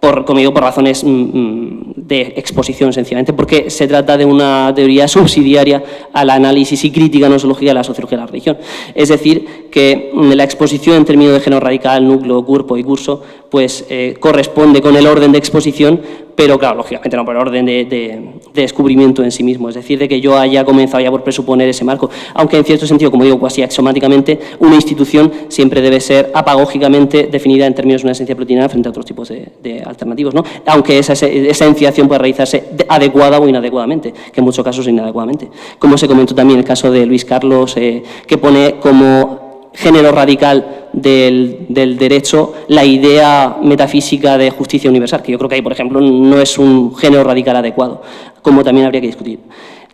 Como digo, por razones de exposición, sencillamente, porque se trata de una teoría subsidiaria al análisis y crítica nosológica de la sociología de la religión. Es decir, que la exposición en términos de género radical, núcleo, cuerpo y curso, pues corresponde con el orden de exposición, pero claro, lógicamente no por orden de descubrimiento en sí mismo, es decir, de que yo haya comenzado ya por presuponer ese marco, aunque en cierto sentido, como digo, casi axiomáticamente, una institución siempre debe ser apagógicamente definida en términos de una esencia plutonina frente a otros tipos de alternativos, ¿no? Aunque esa esenciación puede realizarse adecuada o inadecuadamente, que en muchos casos inadecuadamente. Como se comentó también en el caso de Luis Carlos, que pone como género radical del derecho la idea metafísica de justicia universal, que yo creo que ahí, por ejemplo, no es un género radical adecuado, como también habría que discutir.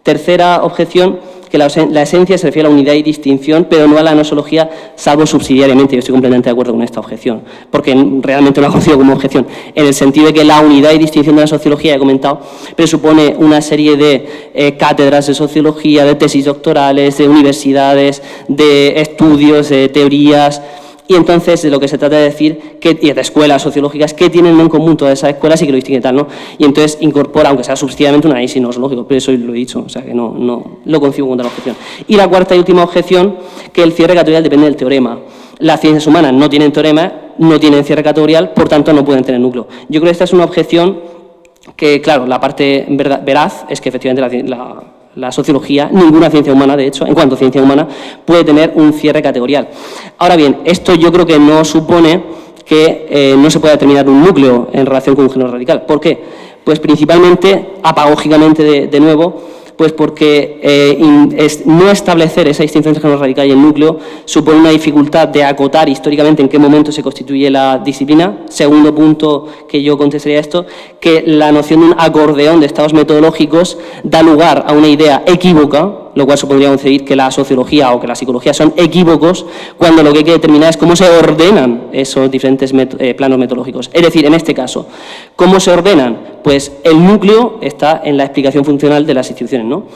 Tercera objeción, que la esencia se refiere a la unidad y distinción, pero no a la nosología, salvo subsidiariamente. Yo estoy completamente de acuerdo con esta objeción, porque realmente no la considero como objeción, en el sentido de que la unidad y distinción de la sociología, he comentado, presupone una serie de cátedras de sociología, de tesis doctorales, de universidades, de estudios, de teorías. Y entonces de lo que se trata de decir, y de escuelas sociológicas, ¿qué tienen en común todas esas escuelas y que lo distinguen tal, ¿no? Y entonces incorpora, aunque sea subsidiariamente, un análisis nosológico, pero eso lo he dicho, o sea que no lo concibo contra la objeción. Y la cuarta y última objeción, que el cierre categorial depende del teorema. Las ciencias humanas no tienen teorema, no tienen cierre categorial, por tanto no pueden tener núcleo. Yo creo que esta es una objeción que, claro, la parte veraz es que efectivamente la sociología, ninguna ciencia humana, de hecho, en cuanto a ciencia humana, puede tener un cierre categorial. Ahora bien, esto yo creo que no supone que no se pueda determinar un núcleo en relación con un género radical. ¿Por qué? Pues principalmente, apagógicamente de nuevo, pues porque no establecer esa distinción entre género radical y el núcleo supone una dificultad de acotar históricamente en qué momento se constituye la disciplina. Segundo punto que yo contestaría a esto, que la noción de un acordeón de estados metodológicos da lugar a una idea equívoca, lo cual supondría concebir que la sociología o que la psicología son equívocos, cuando lo que hay que determinar es cómo se ordenan esos diferentes planos metodológicos. Es decir, en este caso, ¿cómo se ordenan? Pues el núcleo está en la explicación funcional de las instituciones, ¿no?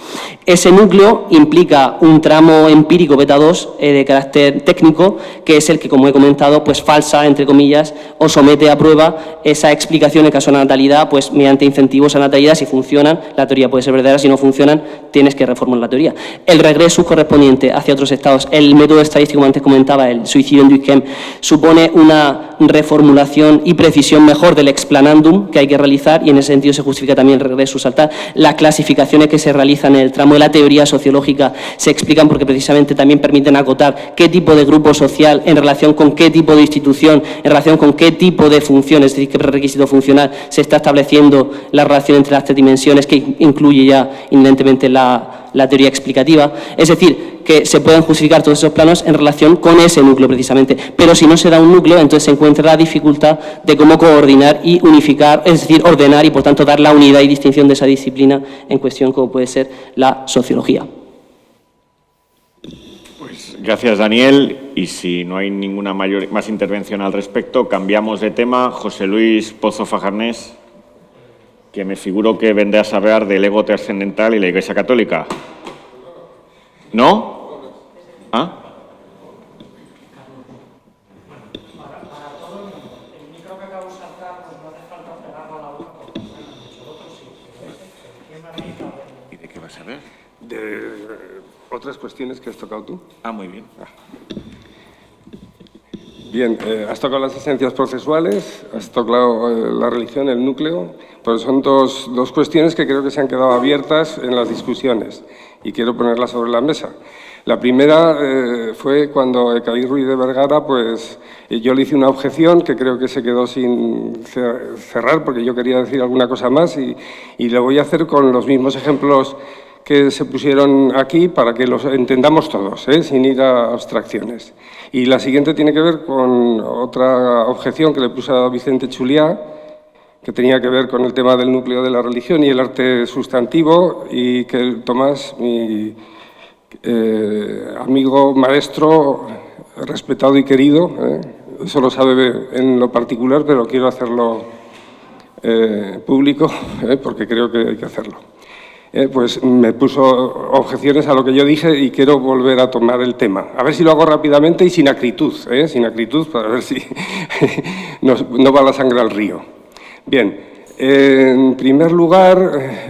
Ese núcleo implica un tramo empírico beta 2 de carácter técnico, que es el que, como he comentado, pues falsa, entre comillas, o somete a prueba esa explicación en caso de natalidad, pues mediante incentivos a natalidad. Si funcionan, la teoría puede ser verdadera; si no funcionan, tienes que reformular la teoría. El regreso correspondiente hacia otros estados, el método estadístico, como antes comentaba, el suicidio en Durkheim, supone una reformulación y precisión mejor del explanandum que hay que realizar, y en ese sentido se justifica también el regreso saltar. Las clasificaciones que se realizan en el tramo de la teoría sociológica se explican porque precisamente también permiten acotar qué tipo de grupo social en relación con qué tipo de institución, en relación con qué tipo de función, es decir, qué prerequisito funcional se está estableciendo la relación entre las tres dimensiones, que incluye ya inherentemente la teoría explicativa. Es decir, que se pueden justificar todos esos planos en relación con ese núcleo precisamente, pero si no se da un núcleo, entonces se encuentra la dificultad de cómo coordinar y unificar, es decir, ordenar y por tanto dar la unidad y distinción de esa disciplina en cuestión, como puede ser la sociología. Pues gracias, Daniel, y si no hay ninguna más intervención al respecto, cambiamos de tema. José Luis Pozo Fajarnés, que me figuro que vendrás a hablar del ego trascendental y la Iglesia Católica. ¿No? ¿Ah? ¿Y de qué vas a ver? De otras cuestiones que has tocado tú. Ah, muy bien. Bien, has tocado las esencias procesuales, has tocado la religión, el núcleo, pero son dos cuestiones que creo que se han quedado abiertas en las discusiones y quiero ponerlas sobre la mesa. La primera fue cuando Ecaí Ruiz de Vergara, pues yo le hice una objeción que creo que se quedó sin cerrar porque yo quería decir alguna cosa más y lo voy a hacer con los mismos ejemplos que se pusieron aquí para que los entendamos todos, sin ir a abstracciones. Y la siguiente tiene que ver con otra objeción que le puse a Vicente Chuliá, que tenía que ver con el tema del núcleo de la religión y el arte sustantivo, y que Tomás, mi amigo, maestro, respetado y querido, eso lo sabe en lo particular, pero quiero hacerlo público, porque creo que hay que hacerlo. Pues me puso objeciones a lo que yo dije y quiero volver a tomar el tema. A ver si lo hago rápidamente y sin acritud, sin acritud, para ver si no va la sangre al río. Bien, en primer lugar,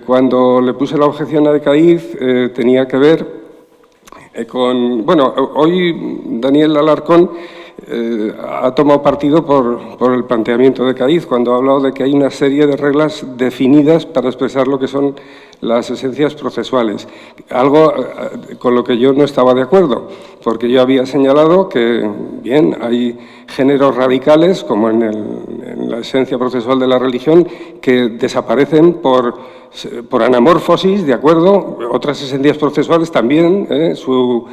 cuando le puse la objeción a Decaiz, tenía que ver con... Bueno, hoy Daniel Alarcón ha tomado partido por el planteamiento de Caiz, cuando ha hablado de que hay una serie de reglas definidas para expresar lo que son las esencias procesuales. Algo con lo que yo no estaba de acuerdo, porque yo había señalado que, bien, hay géneros radicales, como en la esencia procesual de la religión, que desaparecen por anamorfosis, ¿de acuerdo? Otras esencias procesuales también, su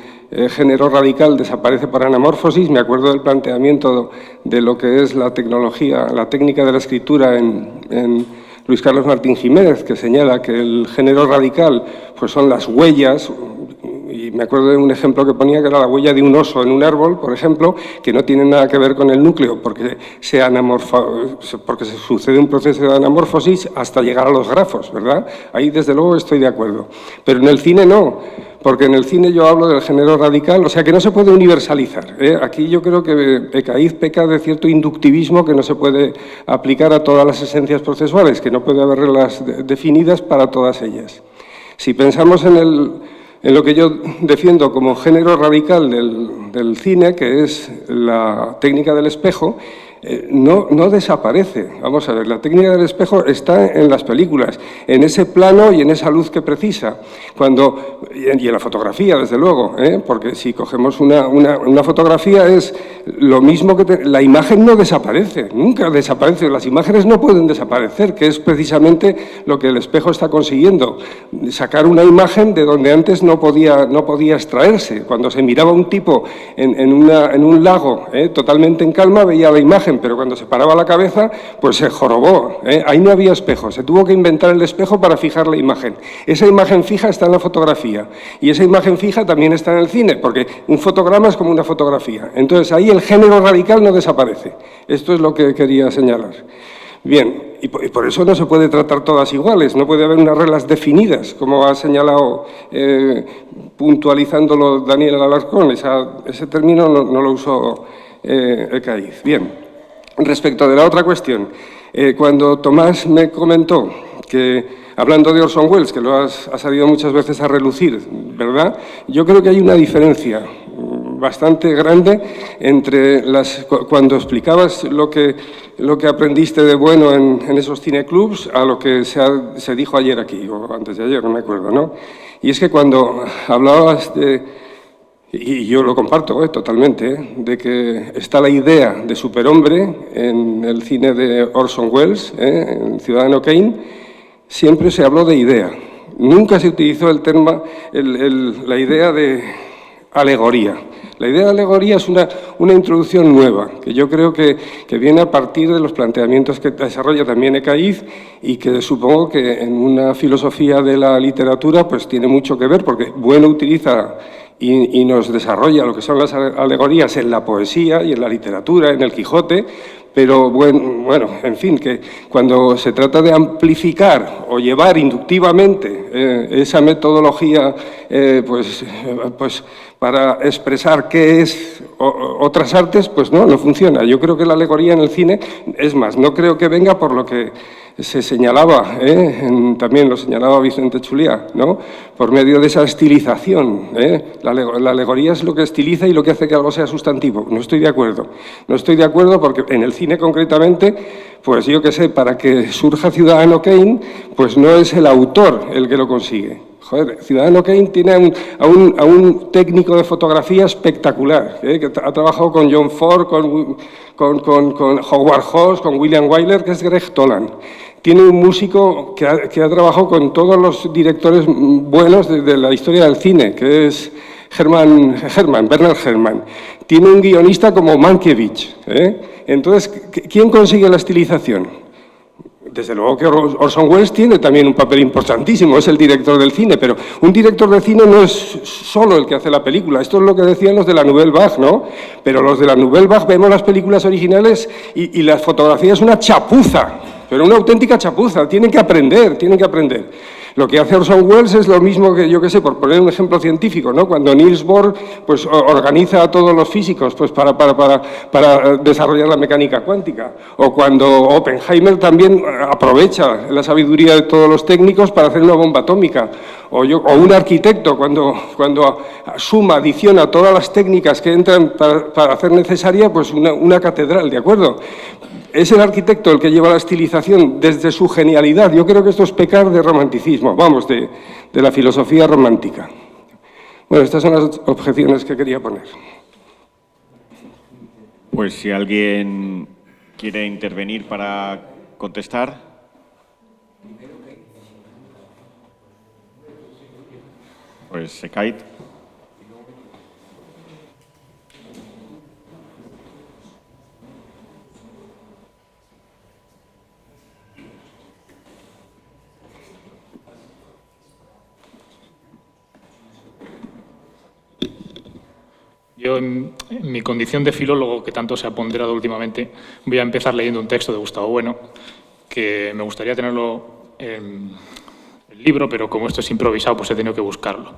género radical desaparece por anamorfosis. Me acuerdo del planteamiento de lo que es la tecnología, la técnica de la escritura en Luis Carlos Martín Jiménez, que señala que el género radical pues son las huellas, y me acuerdo de un ejemplo que ponía que era la huella de un oso en un árbol, por ejemplo, que no tiene nada que ver con el núcleo, porque se sucede un proceso de anamorfosis hasta llegar a los grafos, ¿verdad? Ahí, desde luego, estoy de acuerdo. Pero en el cine no, porque en el cine yo hablo del género radical, o sea, que no se puede universalizar, ¿eh? Aquí yo creo que Caiz peca de cierto inductivismo que no se puede aplicar a todas las esencias procesuales, que no puede haber reglas definidas para todas ellas. Si pensamos en lo que yo defiendo como género radical del cine, que es la técnica del espejo, no desaparece. Vamos a ver, la técnica del espejo está en las películas, en ese plano y en esa luz que precisa. Y en la fotografía, desde luego, porque si cogemos una fotografía es lo mismo que... La imagen no desaparece, nunca desaparece. Las imágenes no pueden desaparecer, que es precisamente lo que el espejo está consiguiendo. Sacar una imagen de donde antes no podía extraerse. Cuando se miraba un tipo en un lago totalmente en calma, veía la imagen, pero cuando se paraba la cabeza, pues se jorobó. Ahí no había espejo, se tuvo que inventar el espejo para fijar la imagen. Esa imagen fija está en la fotografía, y esa imagen fija también está en el cine, porque un fotograma es como una fotografía. Entonces ahí el género radical no desaparece. Esto es lo que quería señalar. Bien, y por eso no se puede tratar todas iguales, no puede haber unas reglas definidas, como ha señalado, puntualizándolo Daniel Alarcón. Ese término no lo usó Caiz. Bien. Respecto de la otra cuestión, cuando Tomás me comentó que, hablando de Orson Welles, que lo ha salido muchas veces a relucir, ¿verdad? Yo creo que hay una diferencia bastante grande entre cuando explicabas lo que aprendiste de bueno en esos cineclubs a lo que se dijo ayer aquí, o antes de ayer, no me acuerdo, ¿no? Y es que cuando hablabas y yo lo comparto totalmente, de que está la idea de superhombre en el cine de Orson Welles, en Ciudadano Kane, siempre se habló de idea. Nunca se utilizó el término, la idea de alegoría. La idea de alegoría es una introducción nueva, que yo creo que viene a partir de los planteamientos que desarrolla también Caiz, y que supongo que en una filosofía de la literatura pues tiene mucho que ver, porque Bueno utiliza y nos desarrolla lo que son las alegorías en la poesía y en la literatura, en el Quijote, pero bueno, en fin, que cuando se trata de amplificar o llevar inductivamente esa metodología pues para expresar qué es otras artes, pues no funciona. Yo creo que la alegoría en el cine, es más, no creo que venga por lo que se señalaba, también lo señalaba Vicente Chuliá, ¿no? Por medio de esa estilización. La alegoría es lo que estiliza y lo que hace que algo sea sustantivo. No estoy de acuerdo. No estoy de acuerdo porque en el cine concretamente, pues yo qué sé, para que surja Ciudadano Kane, pues no es el autor el que lo consigue. Joder, Ciudadano Kane tiene a un técnico de fotografía espectacular, que ha trabajado con John Ford, con Howard Hawks, con William Wyler, que es Greg Toland. Tiene un músico que ha trabajado con todos los directores buenos de la historia del cine, que es Bernard Herrmann. Tiene un guionista como Mankiewicz. Entonces, ¿quién consigue la estilización? Desde luego que Orson Welles tiene también un papel importantísimo, es el director del cine, pero un director de cine no es solo el que hace la película. Esto es lo que decían los de la Nouvelle Vague, ¿no? Pero los de la Nouvelle Vague vemos las películas originales y la fotografía es una chapuza, pero una auténtica chapuza. Tienen que aprender. Lo que hace Orson Welles es lo mismo que, yo qué sé, por poner un ejemplo científico, ¿no? Cuando Niels Bohr pues, organiza a todos los físicos pues, para desarrollar la mecánica cuántica, o cuando Oppenheimer también aprovecha la sabiduría de todos los técnicos para hacer una bomba atómica, o un arquitecto cuando suma, adiciona todas las técnicas que entran para hacer necesaria pues, una catedral, ¿de acuerdo? Es el arquitecto el que lleva la estilización desde su genialidad. Yo creo que esto es pecar de romanticismo, vamos, de la filosofía romántica. Bueno, estas son las objeciones que quería poner. Pues si alguien quiere intervenir para contestar. Pues Sekait. Yo, en mi condición de filólogo, que tanto se ha ponderado últimamente, voy a empezar leyendo un texto de Gustavo Bueno, que me gustaría tenerlo en el libro, pero como esto es improvisado, pues he tenido que buscarlo.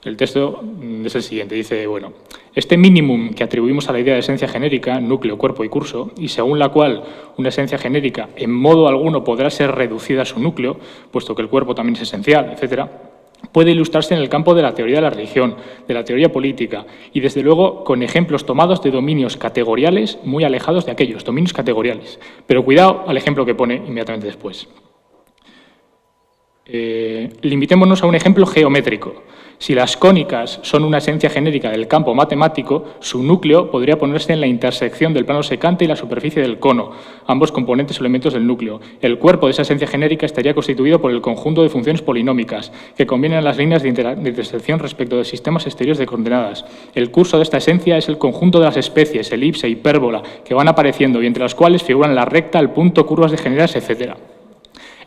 El texto es el siguiente, dice, bueno, este mínimum que atribuimos a la idea de esencia genérica, núcleo, cuerpo y curso, y según la cual una esencia genérica en modo alguno podrá ser reducida a su núcleo, puesto que el cuerpo también es esencial, etcétera, puede ilustrarse en el campo de la teoría de la religión, de la teoría política y, desde luego, con ejemplos tomados de dominios categoriales muy alejados de aquellos, dominios categoriales. Pero cuidado al ejemplo que pone inmediatamente después. Limitémonos a un ejemplo geométrico. Si las cónicas son una esencia genérica del campo matemático, su núcleo podría ponerse en la intersección del plano secante y la superficie del cono, ambos componentes o elementos del núcleo. El cuerpo de esa esencia genérica estaría constituido por el conjunto de funciones polinómicas, que convienen a las líneas de intersección respecto de sistemas exteriores de coordenadas. El curso de esta esencia es el conjunto de las especies, elipse, hipérbola, que van apareciendo y entre las cuales figuran la recta, el punto, curvas degeneradas, etc.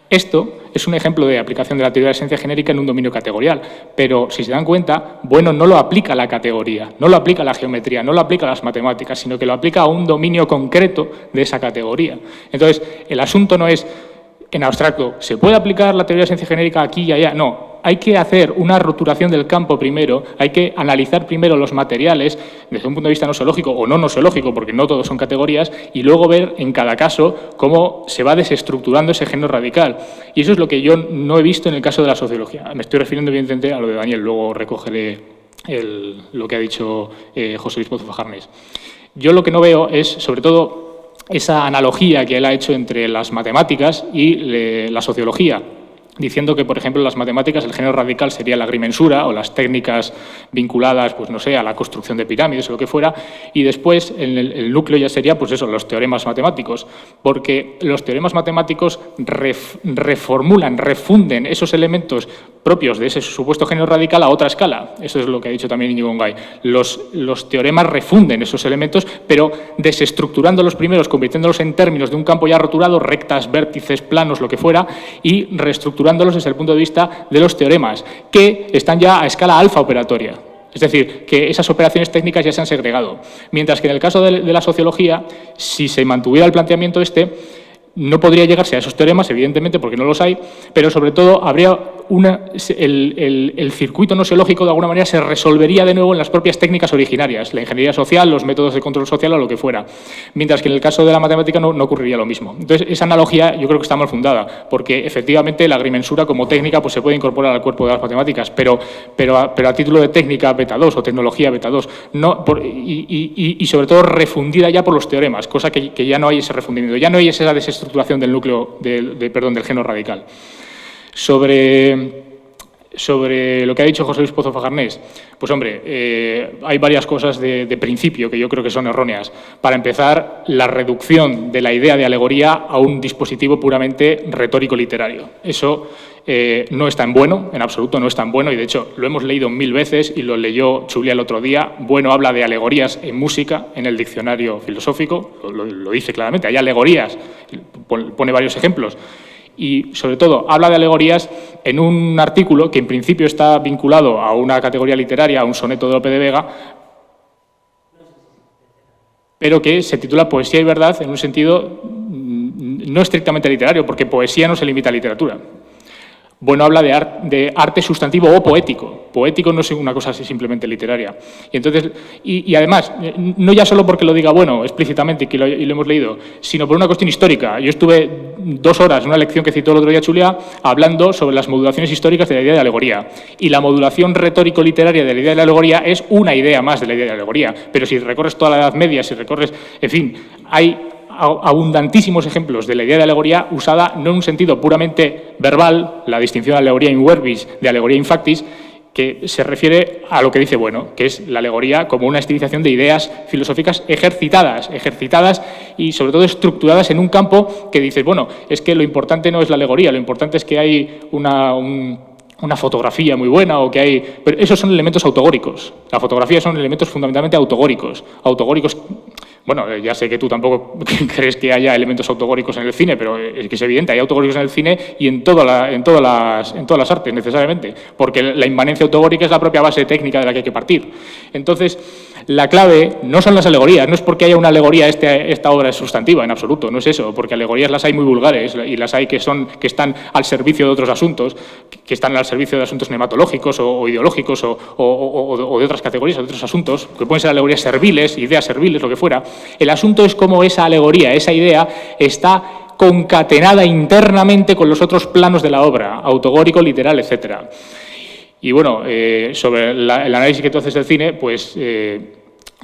Esto es un ejemplo de aplicación de la teoría de la esencia genérica en un dominio categorial, pero si se dan cuenta, Bueno no lo aplica a la categoría, no lo aplica a la geometría, no lo aplica a las matemáticas, sino que lo aplica a un dominio concreto de esa categoría. Entonces, el asunto no es en abstracto, ¿se puede aplicar la teoría de esencia genérica aquí y allá? No. Hay que hacer una roturación del campo primero, hay que analizar primero los materiales desde un punto de vista nosológico o no nosológico, porque no todos son categorías, y luego ver en cada caso cómo se va desestructurando ese género radical. Y eso es lo que yo no he visto en el caso de la sociología. Me estoy refiriendo evidentemente a lo de Daniel, luego recogeré lo que ha dicho José Luis Pozo Fajarnés. Yo lo que no veo es, sobre todo, esa analogía que él ha hecho entre las matemáticas y la sociología, diciendo que, por ejemplo, en las matemáticas el género radical sería la agrimensura o las técnicas vinculadas, pues no sé, a la construcción de pirámides o lo que fuera, y después el núcleo ya sería, pues eso, los teoremas matemáticos, porque los teoremas matemáticos reformulan, refunden esos elementos propios de ese supuesto género radical a otra escala. Eso es lo que ha dicho también Íñigo Ongay. Los teoremas refunden esos elementos, pero desestructurando los primeros, convirtiéndolos en términos de un campo ya roturado, rectas, vértices, planos, lo que fuera, y reestructurándolos desde el punto de vista de los teoremas, que están ya a escala alfa operatoria. Es decir, que esas operaciones técnicas ya se han segregado. Mientras que en el caso de la sociología, si se mantuviera el planteamiento no podría llegarse a esos teoremas, evidentemente, porque no los hay, pero sobre todo habría el circuito nosiológico de alguna manera se resolvería de nuevo en las propias técnicas originarias, la ingeniería social, los métodos de control social o lo que fuera, mientras que en el caso de la matemática no ocurriría lo mismo. Entonces, esa analogía yo creo que está mal fundada, porque efectivamente la agrimensura como técnica pues, se puede incorporar al cuerpo de las matemáticas, pero a título de técnica beta 2 o tecnología beta 2, y sobre todo refundida ya por los teoremas, cosa que ya no hay ese refundimiento, ya no hay esa desestructuración del núcleo, del género radical. Sobre lo que ha dicho José Luis Pozo Fajarnés, pues hombre, hay varias cosas de principio que yo creo que son erróneas. Para empezar, la reducción de la idea de alegoría a un dispositivo puramente retórico-literario. Eso no es tan bueno, en absoluto no es tan bueno, y de hecho lo hemos leído 1000 veces y lo leyó Chulia el otro día. Bueno habla de alegorías en música en el diccionario filosófico, lo dice claramente, hay alegorías, pone varios ejemplos. Y, sobre todo, habla de alegorías en un artículo que, en principio, está vinculado a una categoría literaria, a un soneto de Lope de Vega, pero que se titula Poesía y verdad en un sentido no estrictamente literario, porque poesía no se limita a literatura. Bueno habla de arte sustantivo o poético. Poético no es una cosa así simplemente literaria. Y entonces, y además, no ya solo porque lo diga Bueno explícitamente y lo hemos leído, sino por una cuestión histórica. Yo estuve 2 horas en una lección que citó el otro día Chulia hablando sobre las modulaciones históricas de la idea de alegoría. Y la modulación retórico-literaria de la idea de la alegoría es una idea más de la idea de la alegoría. Pero si recorres toda la Edad Media, si recorres, en fin, hay abundantísimos ejemplos de la idea de alegoría usada no en un sentido puramente verbal, la distinción de alegoría in verbis de alegoría in factis, que se refiere a lo que dice Bueno, que es la alegoría como una estilización de ideas filosóficas ejercitadas y sobre todo estructuradas en un campo que dices, bueno, es que lo importante no es la alegoría, lo importante es que hay una fotografía muy buena o que hay... Pero esos son elementos autogóricos. La fotografía son elementos fundamentalmente autogóricos. Bueno, ya sé que tú tampoco crees que haya elementos autogóricos en el cine, pero es que es evidente, hay autogóricos en el cine y en todas las artes, necesariamente, porque la inmanencia autogórica es la propia base técnica de la que hay que partir. Entonces, la clave no son las alegorías, no es porque haya una alegoría esta obra es sustantiva, en absoluto, no es eso, porque alegorías las hay muy vulgares y las hay que están al servicio de otros asuntos, que están al servicio de asuntos nematológicos o ideológicos o de otras categorías, de otros asuntos, que pueden ser alegorías serviles, ideas serviles, lo que fuera. El asunto es cómo esa alegoría, esa idea, está concatenada internamente con los otros planos de la obra, autogórico, literal, etcétera. Y bueno, sobre el análisis que tú haces del cine, pues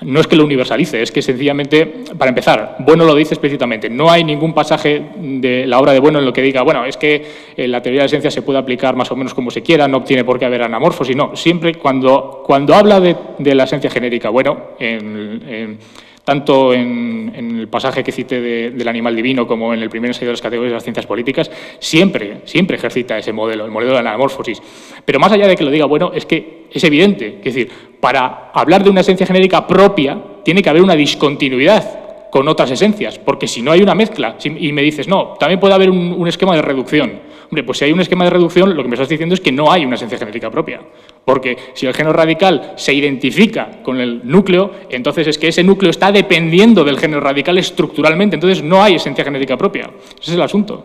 no es que lo universalice, es que sencillamente, para empezar, Bueno lo dice explícitamente. No hay ningún pasaje de la obra de Bueno en lo que diga, bueno, es que la teoría de la esencia se puede aplicar más o menos como se quiera, no tiene por qué haber anamorfosis, no. Siempre cuando habla de la esencia genérica, bueno, tanto en el pasaje que cité del animal divino como en el primer ensayo de las categorías de las ciencias políticas, siempre ejercita ese modelo, el modelo de la anamorfosis. Pero más allá de que lo diga Bueno, es que es evidente, es decir, para hablar de una esencia genérica propia tiene que haber una discontinuidad con otras esencias, porque si no hay una mezcla, y me dices, no, también puede haber un esquema de reducción. Hombre, pues si hay un esquema de reducción, lo que me estás diciendo es que no hay una esencia genérica propia. Porque si el género radical se identifica con el núcleo, entonces es que ese núcleo está dependiendo del género radical estructuralmente, entonces no hay esencia genérica propia. Ese es el asunto.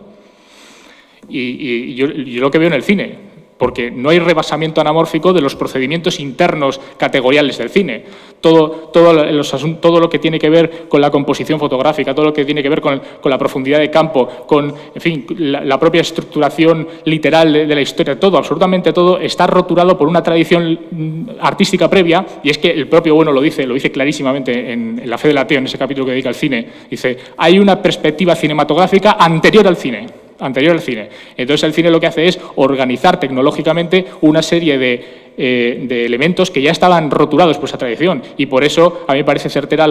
Y yo lo que veo en el cine, porque no hay rebasamiento anamórfico de los procedimientos internos categoriales del cine. Todo lo que tiene que ver con la composición fotográfica, todo lo que tiene que ver con la profundidad de campo, con, en fin, la propia estructuración literal de la historia, todo, absolutamente todo, está roturado por una tradición artística previa, y es que el propio Bueno lo dice clarísimamente en La fe del ateo, en ese capítulo que dedica al cine. Dice, hay una perspectiva cinematográfica anterior al cine. Entonces el cine lo que hace es organizar tecnológicamente una serie de elementos que ya estaban roturados por esa tradición, y por eso a mí me parece certera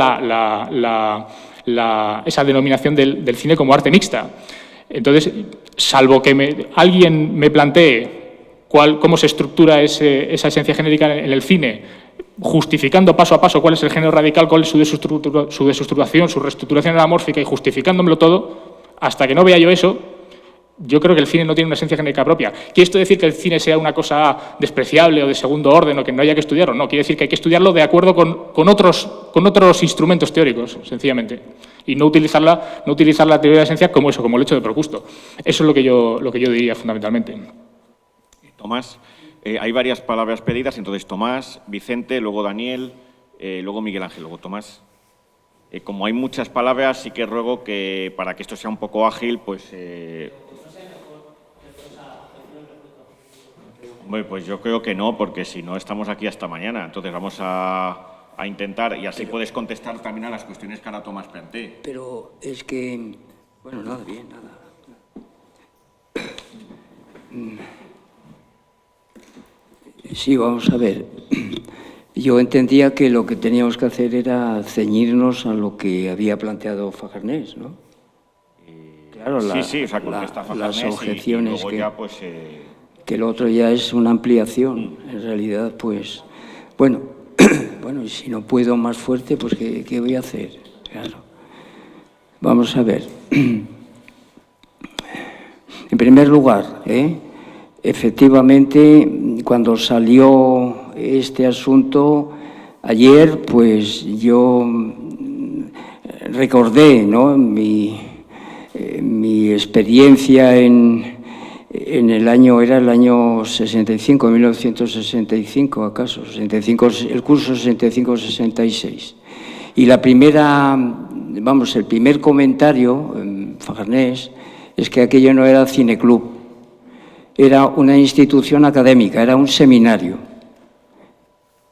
esa denominación del cine como arte mixta. Entonces, salvo que alguien me plantee cómo se estructura esa esencia genérica en el cine, justificando paso a paso cuál es el género radical, cuál es su desestructuración, su reestructuración anamórfica, y justificándomelo todo, hasta que no vea yo eso, yo creo que el cine no tiene una esencia genérica propia. ¿Quiere esto decir que el cine sea una cosa despreciable o de segundo orden o que no haya que estudiarlo? No, quiere decir que hay que estudiarlo de acuerdo con otros instrumentos teóricos, sencillamente. Y no utilizar la teoría de la esencia como eso, como el hecho de Procusto. Eso es lo que yo diría fundamentalmente. Tomás, hay varias palabras pedidas, entonces Tomás, Vicente, luego Daniel, luego Miguel Ángel, luego Tomás. Como hay muchas palabras, sí que ruego que para que esto sea un poco ágil, pues... Bueno, pues yo creo que no, porque si no estamos aquí hasta mañana. Entonces vamos a intentar, y así puedes contestar también a las cuestiones que ahora Tomás plantee. Pero es que... Bueno, nada, bien, nada. Sí, vamos a ver. Yo entendía que lo que teníamos que hacer era ceñirnos a lo que había planteado Fajarnés, ¿no? Claro, sí, o sea, contesta Fajarnés las objeciones y luego ya, pues... que el otro ya es una ampliación. En realidad, pues, bueno, y si no puedo más fuerte, pues ¿qué voy a hacer? Claro. Vamos a ver. En primer lugar, efectivamente, cuando salió este asunto ayer, pues yo recordé, ¿no?, mi experiencia en en el año, era el año 65, 1965 acaso, 65, el curso 65-66. Y la primera, vamos, el primer comentario en Fajarnés es que aquello no era cineclub, era una institución académica, era un seminario.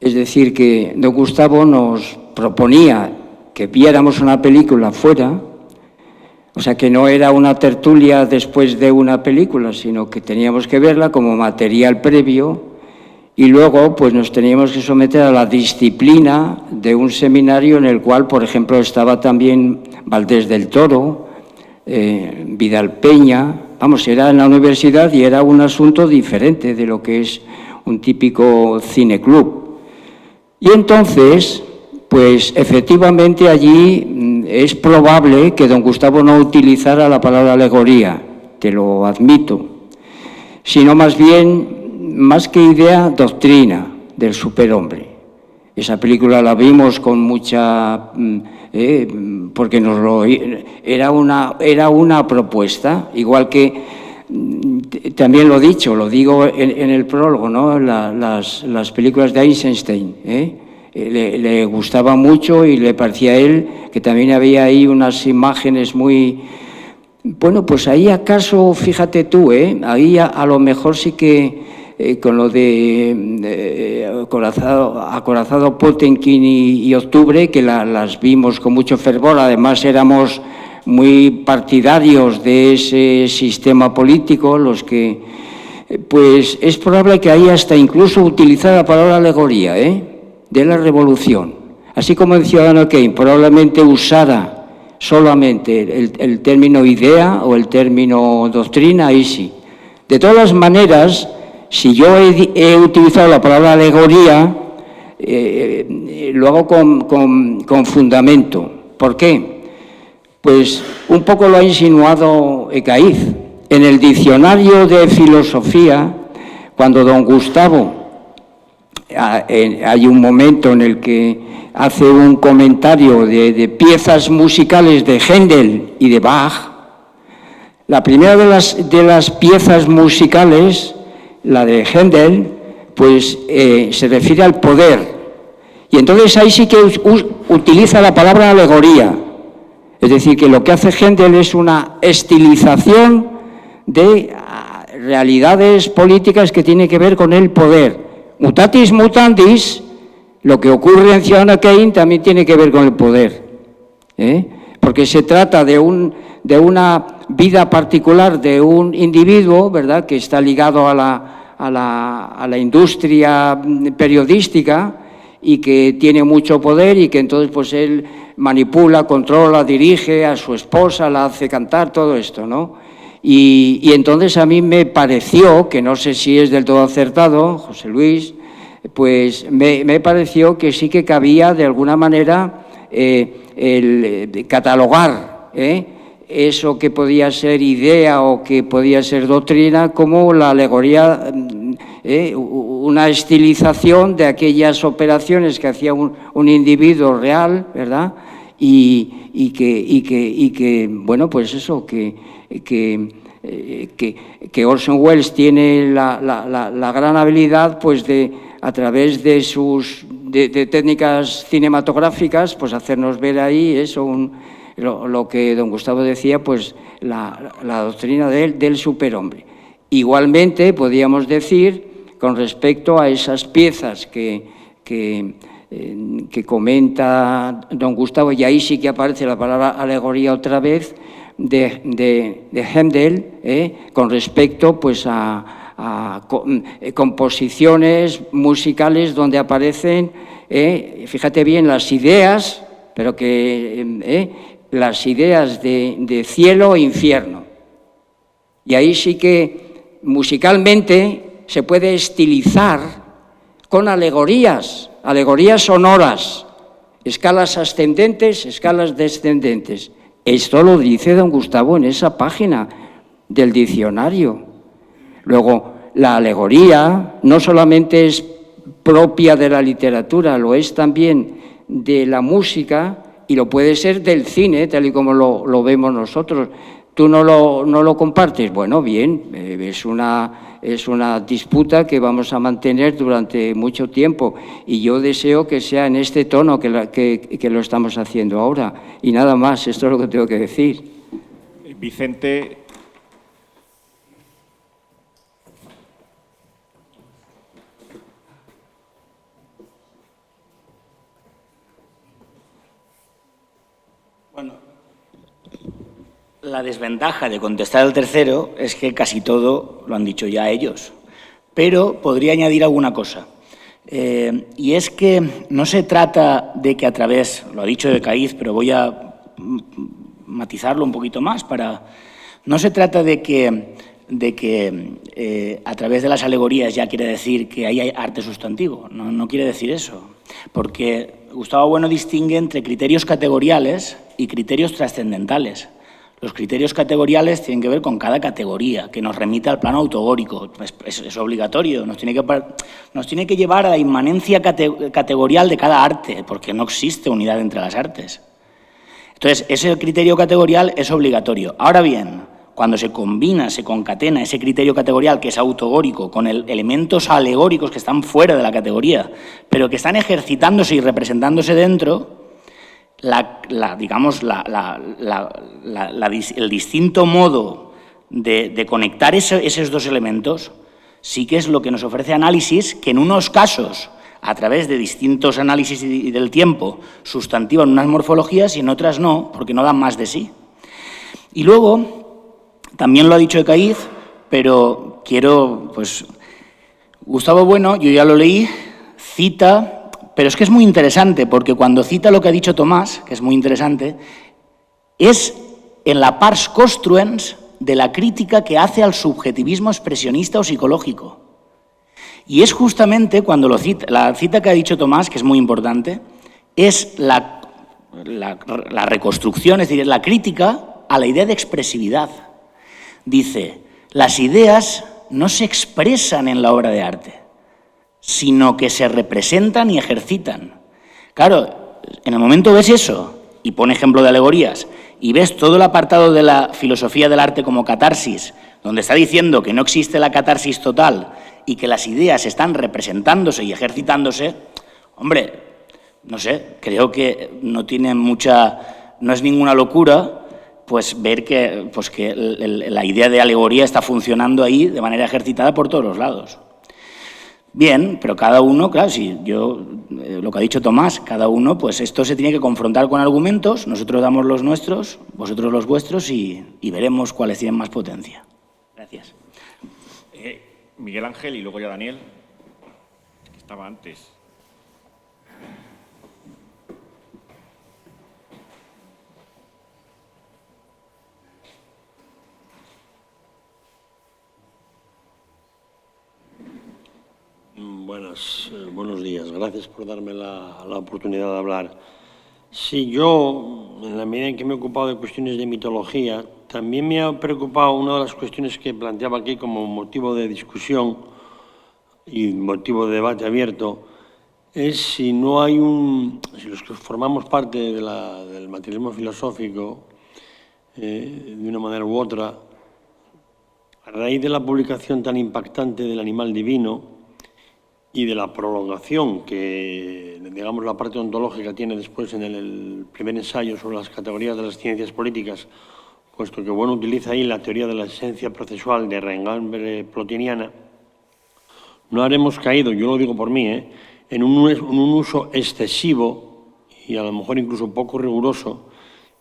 Es decir, que don Gustavo nos proponía que viéramos una película fuera, o sea, que no era una tertulia después de una película, sino que teníamos que verla como material previo y luego pues nos teníamos que someter a la disciplina de un seminario en el cual, por ejemplo, estaba también Valdés del Toro, Vidal Peña, vamos, era en la universidad y era un asunto diferente de lo que es un típico cineclub. Y entonces, pues efectivamente allí es probable que don Gustavo no utilizara la palabra alegoría, te lo admito, sino más bien, más que idea, doctrina del superhombre. Esa película la vimos con mucha... porque era una propuesta, igual que también lo he dicho, lo digo en el prólogo, ¿no? Las películas de Eisenstein, le gustaba mucho y le parecía a él que también había ahí unas imágenes muy... Bueno, pues ahí acaso, fíjate tú, ahí a lo mejor sí que con lo de Acorazado Potemkin y Octubre, que las vimos con mucho fervor, además éramos muy partidarios de ese sistema político, los que... Pues es probable que ahí hasta incluso utilizar la palabra alegoría, de la revolución. Así como en Ciudadano Kane probablemente usara solamente el término idea o el término doctrina, ahí sí. De todas las maneras, si yo he utilizado la palabra alegoría, lo hago con fundamento. ¿Por qué? Pues un poco lo ha insinuado Ecaiz. En el diccionario de filosofía, cuando don Gustavo, hay un momento en el que hace un comentario de piezas musicales de Händel y de Bach, la primera de las piezas musicales, la de Händel, pues se refiere al poder. Y entonces ahí sí que utiliza la palabra alegoría. Es decir, que lo que hace Händel es una estilización de realidades políticas que tienen que ver con el poder. Mutatis mutandis, lo que ocurre en Ciudadano Kane también tiene que ver con el poder. Porque se trata de una vida particular de un individuo, ¿verdad?, que está ligado a la industria periodística y que tiene mucho poder y que entonces pues él manipula, controla, dirige a su esposa, la hace cantar, todo esto, ¿no? Y entonces a mí me pareció, que no sé si es del todo acertado, José Luis, pues me pareció que sí que cabía de alguna manera el catalogar eso que podía ser idea o que podía ser doctrina como la alegoría, una estilización de aquellas operaciones que hacía un individuo real, ¿verdad? Y que bueno, pues eso, que Orson Welles tiene la gran habilidad, pues de a través de sus técnicas cinematográficas, pues hacernos ver ahí eso, lo que don Gustavo decía, pues la doctrina del superhombre. Igualmente podríamos decir con respecto a esas piezas que comenta don Gustavo, y ahí sí que aparece la palabra alegoría otra vez, de Händel, con respecto pues a composiciones musicales donde aparecen, fíjate bien, las ideas, pero que las ideas de cielo e infierno. Y ahí sí que musicalmente se puede estilizar con alegorías sonoras, escalas ascendentes, escalas descendentes. Esto lo dice don Gustavo en esa página del diccionario. Luego, la alegoría no solamente es propia de la literatura, lo es también de la música y lo puede ser del cine, tal y como lo vemos nosotros. ¿Tú no lo compartes? Bueno, bien, es una disputa que vamos a mantener durante mucho tiempo y yo deseo que sea en este tono que lo estamos haciendo ahora. Y nada más, esto es lo que tengo que decir. Vicente. Bueno, la desventaja de contestar al tercero es que casi todo lo han dicho ya ellos, pero podría añadir alguna cosa. Y es que no se trata de que a través, lo ha dicho Decaiz, pero voy a matizarlo un poquito más no se trata de que a través de las alegorías ya quiere decir que hay arte sustantivo, no quiere decir eso, porque Gustavo Bueno distingue entre criterios categoriales y criterios trascendentales. Los criterios categoriales tienen que ver con cada categoría, que nos remite al plano autogórico. Es obligatorio, nos tiene que llevar a la inmanencia categorial de cada arte, porque no existe unidad entre las artes. Entonces, ese criterio categorial es obligatorio. Ahora bien, cuando se combina, se concatena ese criterio categorial, que es autogórico, con elementos alegóricos que están fuera de la categoría, pero que están ejercitándose y representándose dentro, el distinto modo de conectar esos dos elementos sí que es lo que nos ofrece análisis, que en unos casos, a través de distintos análisis del tiempo, sustantivan unas morfologías y en otras no, porque no dan más de sí. Y luego, también lo ha dicho Decaiz, pero quiero, Gustavo Bueno, yo ya lo leí, cita. Pero es que es muy interesante, porque cuando cita lo que ha dicho Tomás, que es muy interesante, es en la pars construens de la crítica que hace al subjetivismo expresionista o psicológico. Y es justamente cuando la cita que ha dicho Tomás, que es muy importante, es la reconstrucción, es decir, la crítica a la idea de expresividad. Dice, las ideas no se expresan en la obra de arte, sino que se representan y ejercitan. Claro, en el momento ves eso, y pone ejemplo de alegorías, y ves todo el apartado de la filosofía del arte como catarsis, donde está diciendo que no existe la catarsis total y que las ideas están representándose y ejercitándose, hombre, no sé, creo que no es ninguna locura ver que la idea de alegoría está funcionando ahí de manera ejercitada por todos los lados. Bien, pero cada uno, claro, lo que ha dicho Tomás, cada uno, esto se tiene que confrontar con argumentos, nosotros damos los nuestros, vosotros los vuestros y veremos cuáles tienen más potencia. Gracias. Miguel Ángel y luego ya Daniel, que estaba antes. Buenos días. Gracias por darme la oportunidad de hablar. Sí, yo, en la medida en que me he ocupado de cuestiones de mitología, también me ha preocupado una de las cuestiones que planteaba aquí como motivo de discusión y motivo de debate abierto, es si los que formamos parte del materialismo filosófico, de una manera u otra, a raíz de la publicación tan impactante del Animal Divino, y de la prolongación que, digamos, la parte ontológica tiene después en el primer ensayo sobre las categorías de las ciencias políticas, puesto que Bueno utiliza ahí la teoría de la esencia procesual de reengambre plotiniana, no habremos caído, yo lo digo por mí, en un uso excesivo y a lo mejor incluso poco riguroso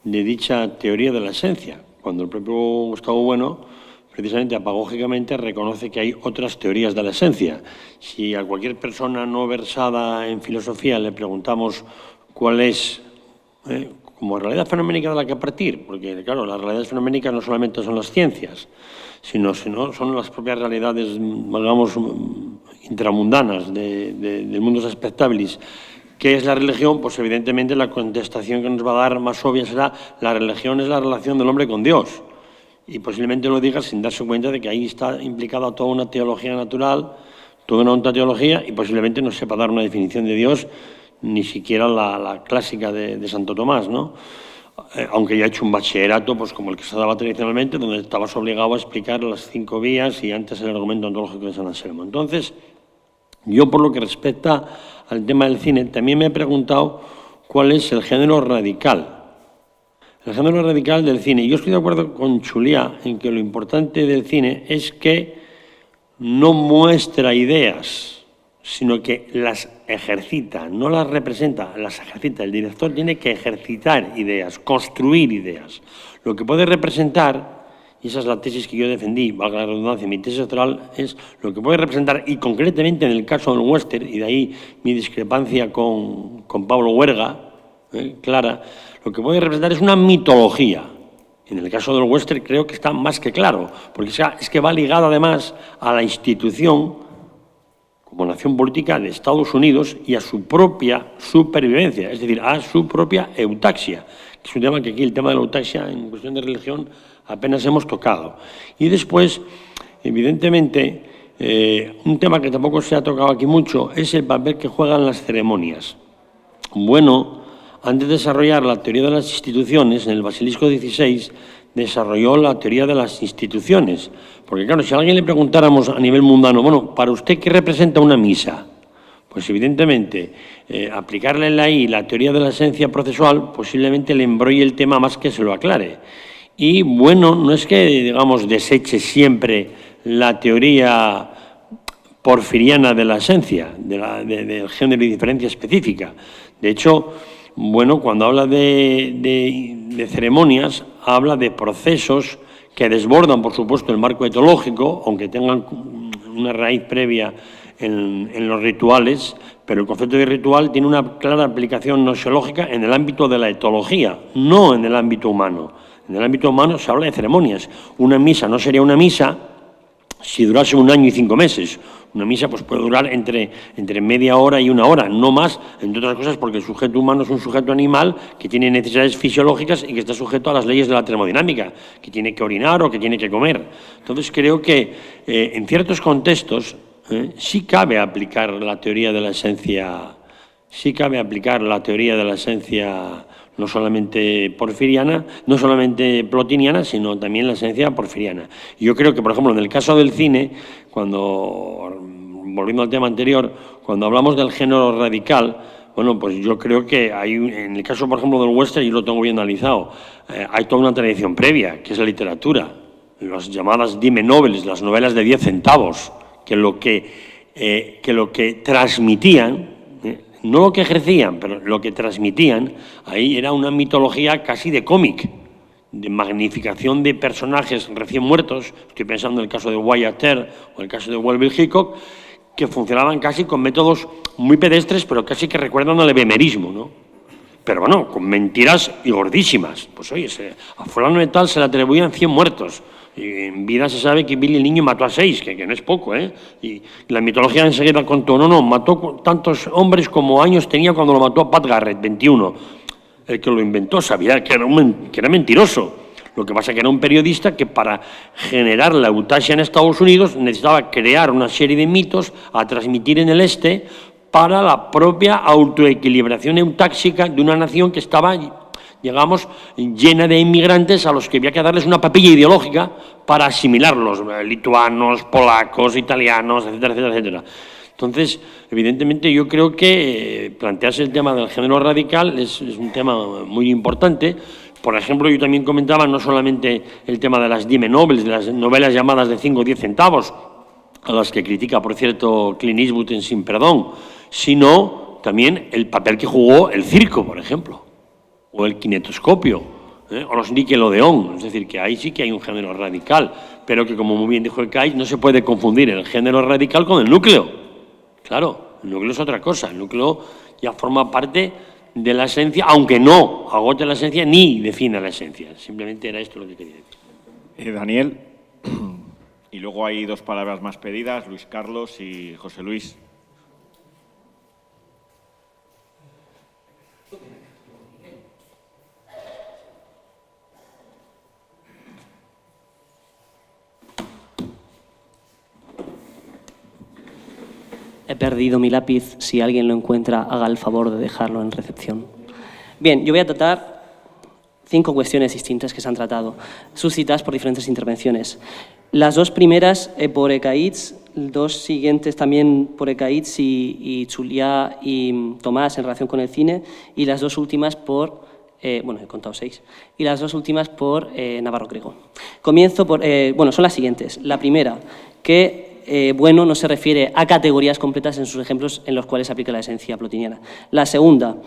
de dicha teoría de la esencia, cuando el propio Gustavo Bueno precisamente apagógicamente reconoce que hay otras teorías de la esencia. Si a cualquier persona no versada en filosofía le preguntamos cuál es, como realidad fenoménica de la que partir, porque claro, las realidades fenoménicas no solamente son las ciencias, sino son las propias realidades, digamos, intramundanas del mundo spectabilis. ¿Qué es la religión? Pues evidentemente la contestación que nos va a dar más obvia será la religión es la relación del hombre con Dios. Y posiblemente lo diga sin darse cuenta de que ahí está implicada toda una teología natural, toda una ontoteología, y posiblemente no sepa dar una definición de Dios ni siquiera la clásica de Santo Tomás, ¿no? Aunque ya he hecho un bachillerato, pues como el que se daba tradicionalmente, donde estabas obligado a explicar las 5 vías y antes el argumento ontológico de San Anselmo. Entonces, yo por lo que respecta al tema del cine, también me he preguntado cuál es el género radical. El género radical del cine. Yo estoy de acuerdo con Julià en que lo importante del cine es que no muestra ideas, sino que las ejercita, no las representa, las ejercita. El director tiene que ejercitar ideas, construir ideas. Lo que puede representar, y esa es la tesis que yo defendí, valga la redundancia, mi tesis doctoral, es lo que puede representar, y concretamente en el caso del western, y de ahí mi discrepancia con Pablo Huerga, clara, lo que puede representar es una mitología. En el caso del western creo que está más que claro, porque es que va ligado además a la institución como nación política de Estados Unidos y a su propia supervivencia, es decir, a su propia eutaxia, que es un tema que aquí, el tema de la eutaxia en cuestión de religión, apenas hemos tocado. Y después, evidentemente, un tema que tampoco se ha tocado aquí mucho es el papel que juegan las ceremonias. Bueno, antes de desarrollar la teoría de las instituciones, en el Basilisco XVI, desarrolló la teoría de las instituciones. Porque claro, si a alguien le preguntáramos a nivel mundano, bueno, ¿para usted qué representa una misa? Pues evidentemente, aplicarle ahí la teoría de la esencia procesual posiblemente le embrolle el tema más que se lo aclare. Y bueno, no es que, digamos, deseche siempre la teoría porfiriana de la esencia, del género y diferencia específica. De hecho, bueno, cuando habla de ceremonias, habla de procesos que desbordan, por supuesto, el marco etológico, aunque tengan una raíz previa en los rituales, pero el concepto de ritual tiene una clara aplicación gnoseológica en el ámbito de la etología, no en el ámbito humano. En el ámbito humano se habla de ceremonias. Una misa no sería una misa si durase 1 año y 5 meses. Una misa pues, puede durar entre media hora y 1 hora, no más, entre otras cosas porque el sujeto humano es un sujeto animal que tiene necesidades fisiológicas y que está sujeto a las leyes de la termodinámica, que tiene que orinar o que tiene que comer. Entonces creo que en ciertos contextos sí cabe aplicar la teoría de la esencia, no solamente porfiriana, no solamente plotiniana, sino también la esencia porfiriana. Y yo creo que, por ejemplo, en el caso del cine, volviendo al tema anterior, cuando hablamos del género radical, bueno, pues yo creo que hay, en el caso, por ejemplo, del western, yo lo tengo bien analizado, hay toda una tradición previa, que es la literatura, las llamadas dime novels, las novelas de 10 centavos, que lo que transmitían, no lo que ejercían, pero lo que transmitían, ahí era una mitología casi de cómic, de magnificación de personajes recién muertos. Estoy pensando en el caso de Wyatt Earp o el caso de Melville Hickok, que funcionaban casi con métodos muy pedestres, pero casi que recuerdan al ebemerismo, ¿no? Pero bueno, con mentiras y gordísimas. Pues oye, a fulano de tal se le atribuían 100 muertos. Y en vida se sabe que Billy el Niño mató a 6, que no es poco, ¿eh? Y la mitología enseguida contó, no, mató tantos hombres como años tenía cuando lo mató a Pat Garrett, 21. El que lo inventó sabía que era mentiroso. Lo que pasa es que era un periodista que para generar la eutaxia en Estados Unidos necesitaba crear una serie de mitos a transmitir en el este para la propia autoequilibración eutáxica de una nación que estaba, digamos, llena de inmigrantes a los que había que darles una papilla ideológica para asimilarlos, lituanos, polacos, italianos, etcétera, etcétera, etcétera. Entonces, evidentemente, yo creo que plantearse el tema del género radical es un tema muy importante. Por ejemplo, yo también comentaba no solamente el tema de las dime novels, de las novelas llamadas de 5 o 10 centavos, a las que critica, por cierto, Clint Eastwood en Sin Perdón, sino también el papel que jugó el circo, por ejemplo, o el kinetoscopio, o los Nickelodeon. Es decir, que ahí sí que hay un género radical, pero que, como muy bien dijo el CAI, no se puede confundir el género radical con el núcleo. Claro, el núcleo es otra cosa, el núcleo ya forma parte de la esencia, aunque no agote la esencia ni defina la esencia. Simplemente era esto lo que quería decir. Daniel, y luego hay 2 palabras más pedidas, Luis Carlos y José Luis. He perdido mi lápiz. Si alguien lo encuentra, haga el favor de dejarlo en recepción. Bien, yo voy a tratar 5 cuestiones distintas que se han tratado, suscitadas por diferentes intervenciones. Las 2 primeras por Ekaitz, 2 siguientes también por Ekaitz y Julià y Tomás en relación con el cine, y las 2 últimas por, bueno, he contado 6, y las 2 últimas por Navarro Grego. Comienzo por, bueno, son las siguientes. La primera, que bueno no se refiere a categorías completas en sus ejemplos en los cuales se aplica la esencia plotiniana. La segunda,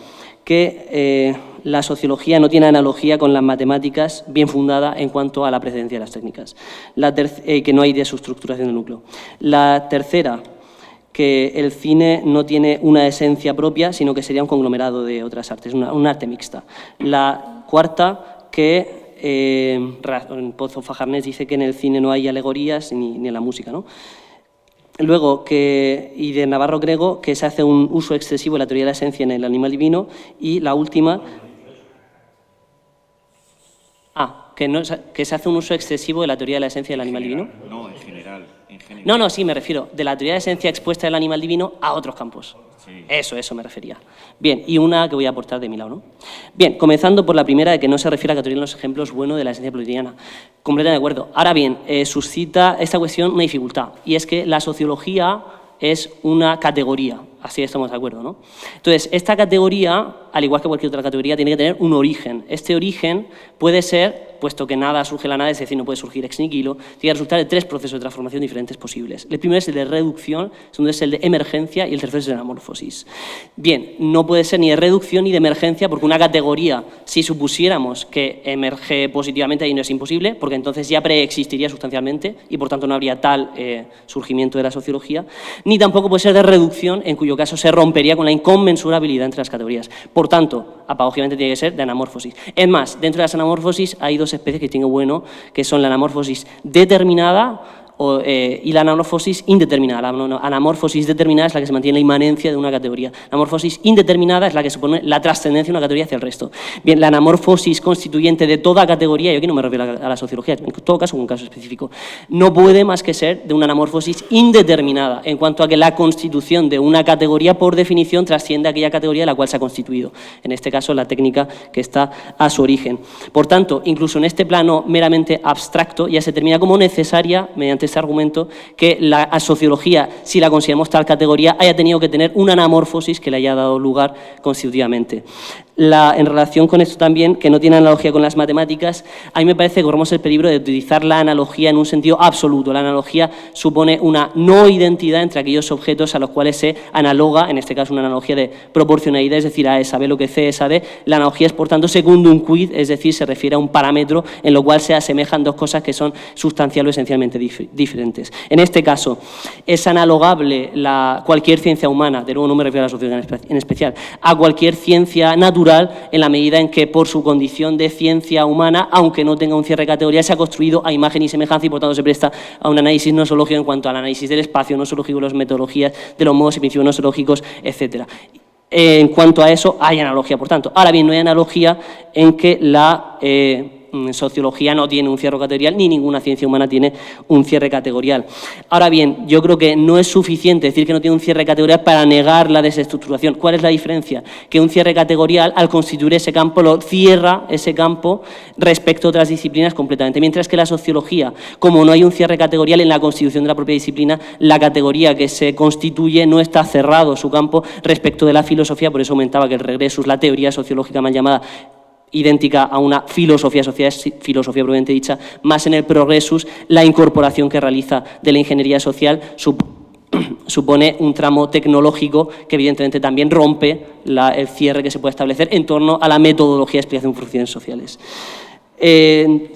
que la sociología no tiene analogía con las matemáticas bien fundada en cuanto a la precedencia de las técnicas, que no hay de su estructuración del núcleo. La tercera, que el cine no tiene una esencia propia, sino que sería un conglomerado de otras artes, un arte mixta. La cuarta, que Pozo Fajarnés dice que en el cine no hay alegorías ni en la música, ¿no? Luego, y de Navarro Grego, que se hace un uso excesivo de la teoría de la esencia en el animal divino. Y la última, que se hace un uso excesivo de la teoría de la esencia del animal divino. No, en general. No, sí, me refiero de la teoría de esencia expuesta del animal divino a otros campos. Sí. Eso me refería. Bien, y una que voy a aportar de mi lado, ¿no? Bien, comenzando por la primera, de que no se refiere a categoría en los ejemplos bueno de la esencia plotiniana. Completamente de acuerdo. Ahora bien, suscita esta cuestión una dificultad, y es que la sociología es una categoría, así estamos de acuerdo, ¿no? Entonces, esta categoría, al igual que cualquier otra categoría, tiene que tener un origen. Este origen puede ser, puesto que nada surge de la nada, es decir, no puede surgir ex nihilo, tiene que resultar de 3 procesos de transformación diferentes posibles. El primero es el de reducción, el segundo es el de emergencia y el tercero es el de anamorfosis. Bien, no puede ser ni de reducción ni de emergencia, porque una categoría, si supusiéramos que emerge positivamente, ahí no es imposible, porque entonces ya preexistiría sustancialmente y por tanto no habría tal surgimiento de la sociología, ni tampoco puede ser de reducción, en cuyo caso se rompería con la inconmensurabilidad entre las categorías. Por tanto, apagógicamente tiene que ser de anamorfosis. Es más, dentro de las anamorfosis hay 2 especies que tienen bueno, que son la anamorfosis determinada y la anamorfosis indeterminada. La anamorfosis determinada es la que se mantiene la inmanencia de una categoría. La anamorfosis indeterminada es la que supone la trascendencia de una categoría hacia el resto. Bien, la anamorfosis constituyente de toda categoría, yo aquí no me refiero a la sociología, en todo caso, un caso específico, no puede más que ser de una anamorfosis indeterminada, en cuanto a que la constitución de una categoría, por definición, trasciende a aquella categoría de la cual se ha constituido. En este caso, la técnica que está a su origen. Por tanto, incluso en este plano meramente abstracto, ya se termina como necesaria, mediante este argumento, que la sociología, si la consideramos tal categoría, haya tenido que tener una anamorfosis que le haya dado lugar constitutivamente. En relación con esto también, que no tiene analogía con las matemáticas, a mí me parece que corremos el peligro de utilizar la analogía en un sentido absoluto. La analogía supone una no identidad entre aquellos objetos a los cuales se analoga, en este caso una analogía de proporcionalidad, es decir, A es A, B lo que C es A, D. La analogía es, por tanto, secundum quid, es decir, se refiere a un parámetro en lo cual se asemejan 2 cosas que son sustancial o esencialmente diferentes. En este caso, es analogable cualquier ciencia humana, de nuevo no me refiero a la sociología en especial, a cualquier ciencia natural, en la medida en que por su condición de ciencia humana, aunque no tenga un cierre de categoría, se ha construido a imagen y semejanza y por tanto se presta a un análisis nosológico en cuanto al análisis del espacio nosológico, las metodologías de los modos y principios nosológicos, etc. En cuanto a eso, hay analogía, por tanto. Ahora bien, no hay analogía en que la sociología no tiene un cierre categorial, ni ninguna ciencia humana tiene un cierre categorial. Ahora bien, yo creo que no es suficiente decir que no tiene un cierre categorial para negar la desestructuración. ¿Cuál es la diferencia? Que un cierre categorial, al constituir ese campo, lo cierra ese campo respecto a otras disciplinas completamente. Mientras que la sociología, como no hay un cierre categorial en la constitución de la propia disciplina, la categoría que se constituye no está cerrado su campo respecto de la filosofía, por eso aumentaba que el regresus, la teoría sociológica mal llamada, idéntica a una filosofía social, filosofía propiamente dicha, más en el progresus, la incorporación que realiza de la ingeniería social supone un tramo tecnológico que evidentemente también rompe el cierre que se puede establecer en torno a la metodología de explicación de funciones sociales.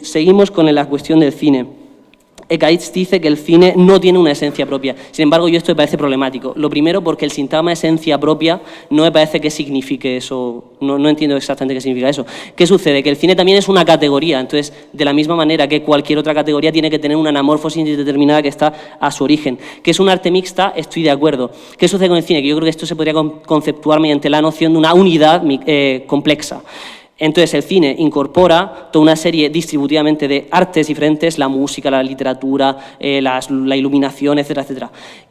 Seguimos con la cuestión del cine. Ekaitz dice que el cine no tiene una esencia propia. Sin embargo, yo esto me parece problemático. Lo primero, porque el sintagma esencia propia no me parece que signifique eso. No entiendo exactamente qué significa eso. ¿Qué sucede? Que el cine también es una categoría. Entonces, de la misma manera que cualquier otra categoría tiene que tener una anamorfosis determinada que está a su origen. ¿Que es un arte mixta? Estoy de acuerdo. ¿Qué sucede con el cine? Que yo creo que esto se podría conceptuar mediante la noción de una unidad complexa. Entonces, el cine incorpora toda una serie distributivamente de artes diferentes, la música, la literatura, la iluminación, etcétera, etcétera.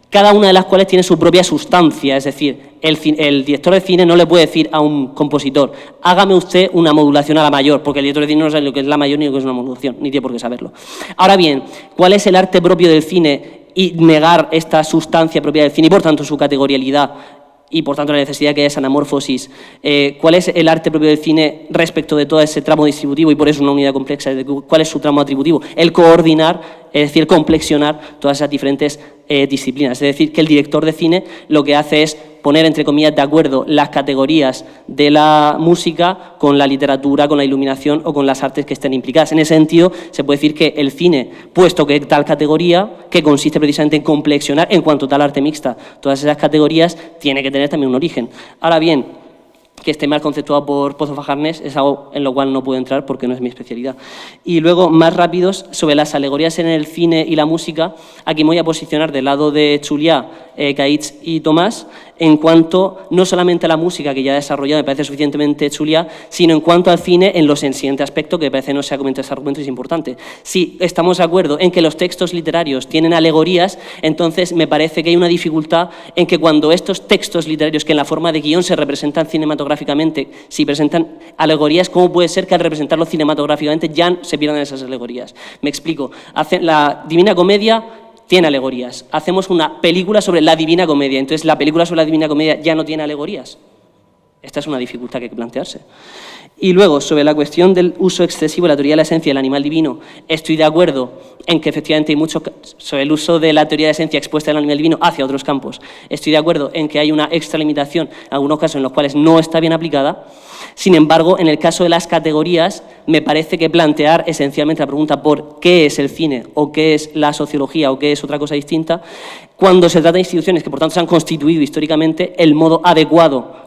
Cada una de las cuales tiene su propia sustancia, es decir, el director de cine no le puede decir a un compositor, hágame usted una modulación a la mayor, porque el director de cine no sabe lo que es la mayor ni lo que es una modulación, ni tiene por qué saberlo. Ahora bien, ¿cuál es el arte propio del cine y negar esta sustancia propia del cine y, por tanto, su categorialidad? Y, por tanto, la necesidad de que haya esa anamorfosis. ¿Cuál es el arte propio del cine respecto de todo ese tramo distributivo y por eso una unidad compleja? ¿Cuál es su tramo atributivo? El coordinar, es decir, complexionar todas esas diferentes disciplinas. Es decir, que el director de cine lo que hace es poner, entre comillas, de acuerdo las categorías de la música con la literatura, con la iluminación o con las artes que estén implicadas. En ese sentido, se puede decir que el cine, puesto que tal categoría, que consiste precisamente en complexionar, en cuanto a tal arte mixta, todas esas categorías, tiene que tener también un origen. Ahora bien, que esté mal conceptuado por Pozo Fajarnés es algo en lo cual no puedo entrar porque no es mi especialidad. Y luego, más rápidos, sobre las alegorías en el cine y la música, aquí me voy a posicionar del lado de Julià, Caïts y Tomás, en cuanto no solamente a la música que ya he desarrollado, me parece suficientemente Julià, sino en cuanto al cine en el siguiente aspecto, que me parece no se ha comentado ese argumento y es importante. Si estamos de acuerdo en que los textos literarios tienen alegorías, entonces me parece que hay una dificultad en que cuando estos textos literarios que en la forma de guión se representan cinematográficamente, si presentan alegorías, ¿cómo puede ser que al representarlo cinematográficamente ya se pierdan esas alegorías? Me explico. La Divina Comedia tiene alegorías. Hacemos una película sobre la Divina Comedia, entonces la película sobre la Divina Comedia ya no tiene alegorías. Esta es una dificultad que hay que plantearse. Y luego, sobre la cuestión del uso excesivo de la teoría de la esencia del animal divino, estoy de acuerdo en que efectivamente hay mucho sobre el uso de la teoría de la esencia expuesta del animal divino hacia otros campos. Estoy de acuerdo en que hay una extralimitación en algunos casos en los cuales no está bien aplicada. Sin embargo, en el caso de las categorías, me parece que plantear esencialmente la pregunta por qué es el cine o qué es la sociología o qué es otra cosa distinta, cuando se trata de instituciones que por tanto se han constituido históricamente, el modo adecuado,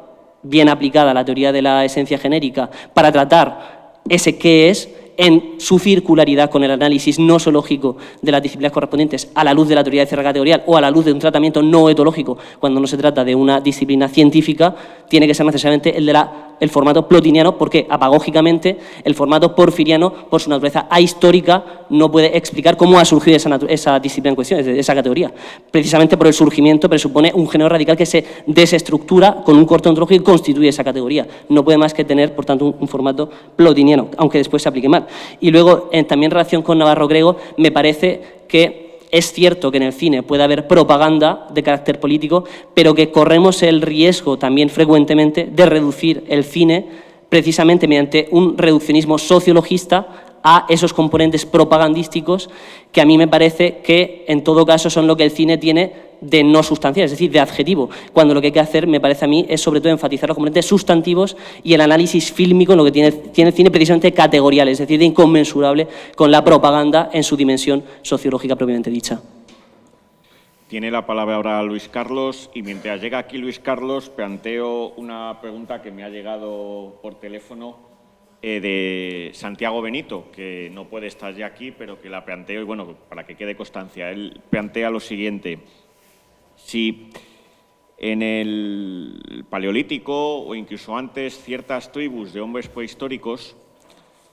bien aplicada la teoría de la esencia genérica, para tratar ese qué es en su circularidad con el análisis no zoológico de las disciplinas correspondientes a la luz de la teoría de cierre categorial o a la luz de un tratamiento no etológico cuando no se trata de una disciplina científica, tiene que ser necesariamente el formato plotiniano, porque apagógicamente el formato porfiriano, por su naturaleza ahistórica, no puede explicar cómo ha surgido esa disciplina en cuestión, esa categoría. Precisamente por el surgimiento presupone un género radical que se desestructura con un corte ontológico y constituye esa categoría. No puede más que tener, por tanto, un formato plotiniano, aunque después se aplique mal. Y luego, también en relación con Navarro Grego, me parece que es cierto que en el cine puede haber propaganda de carácter político, pero que corremos el riesgo también frecuentemente de reducir el cine precisamente mediante un reduccionismo sociologista a esos componentes propagandísticos que a mí me parece que en todo caso son lo que el cine tiene de no sustancial, es decir, de adjetivo, cuando lo que hay que hacer, me parece a mí, es sobre todo enfatizar los componentes sustantivos y el análisis fílmico en lo que tiene el cine precisamente categorial, es decir, de inconmensurable con la propaganda en su dimensión sociológica propiamente dicha. Tiene la palabra ahora Luis Carlos, y mientras llega aquí Luis Carlos, planteo una pregunta que me ha llegado por teléfono de Santiago Benito, que no puede estar ya aquí, pero que la planteo, y bueno, para que quede constancia, él plantea lo siguiente: si en el Paleolítico o incluso antes ciertas tribus de hombres prehistóricos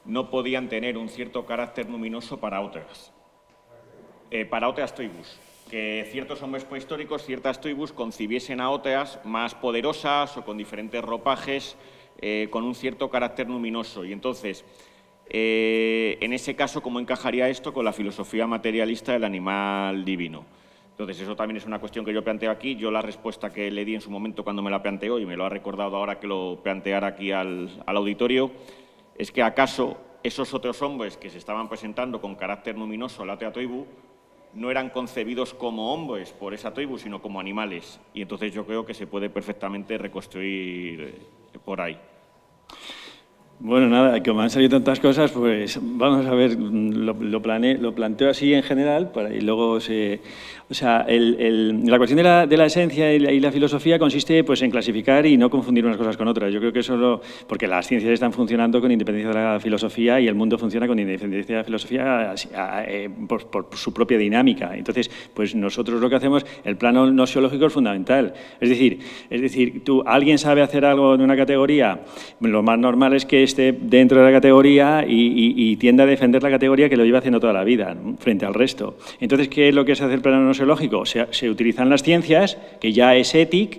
no podían tener un cierto carácter luminoso para otras tribus, que ciertos hombres prehistóricos, ciertas tribus concibiesen a otras más poderosas o con diferentes ropajes, con un cierto carácter luminoso. Y entonces, en ese caso, ¿cómo encajaría esto con la filosofía materialista del animal divino? Entonces, eso también es una cuestión que yo planteo aquí. Yo la respuesta que le di en su momento cuando me la planteó, y me lo ha recordado ahora que lo planteara aquí al auditorio, es que acaso esos otros hombres que se estaban presentando con carácter luminoso a la otra tribu no eran concebidos como hombres por esa tribu, sino como animales. Y entonces yo creo que se puede perfectamente reconstruir por ahí. Bueno, nada, como han salido tantas cosas, pues vamos a ver, lo planteo así en general, y luego o sea, la cuestión de la esencia y la filosofía consiste pues, en clasificar y no confundir unas cosas con otras. Yo creo que eso porque las ciencias están funcionando con independencia de la filosofía y el mundo funciona con independencia de la filosofía por su propia dinámica. Entonces, pues nosotros lo que hacemos, el plano nosiológico es fundamental. Es decir, alguien sabe hacer algo en una categoría, lo más normal es que esté dentro de la categoría y tienda a defender la categoría que lo lleva haciendo toda la vida, ¿no?, frente al resto. Entonces, ¿qué es lo que se hace el plano nosiológico? Se utilizan las ciencias, que ya es ética,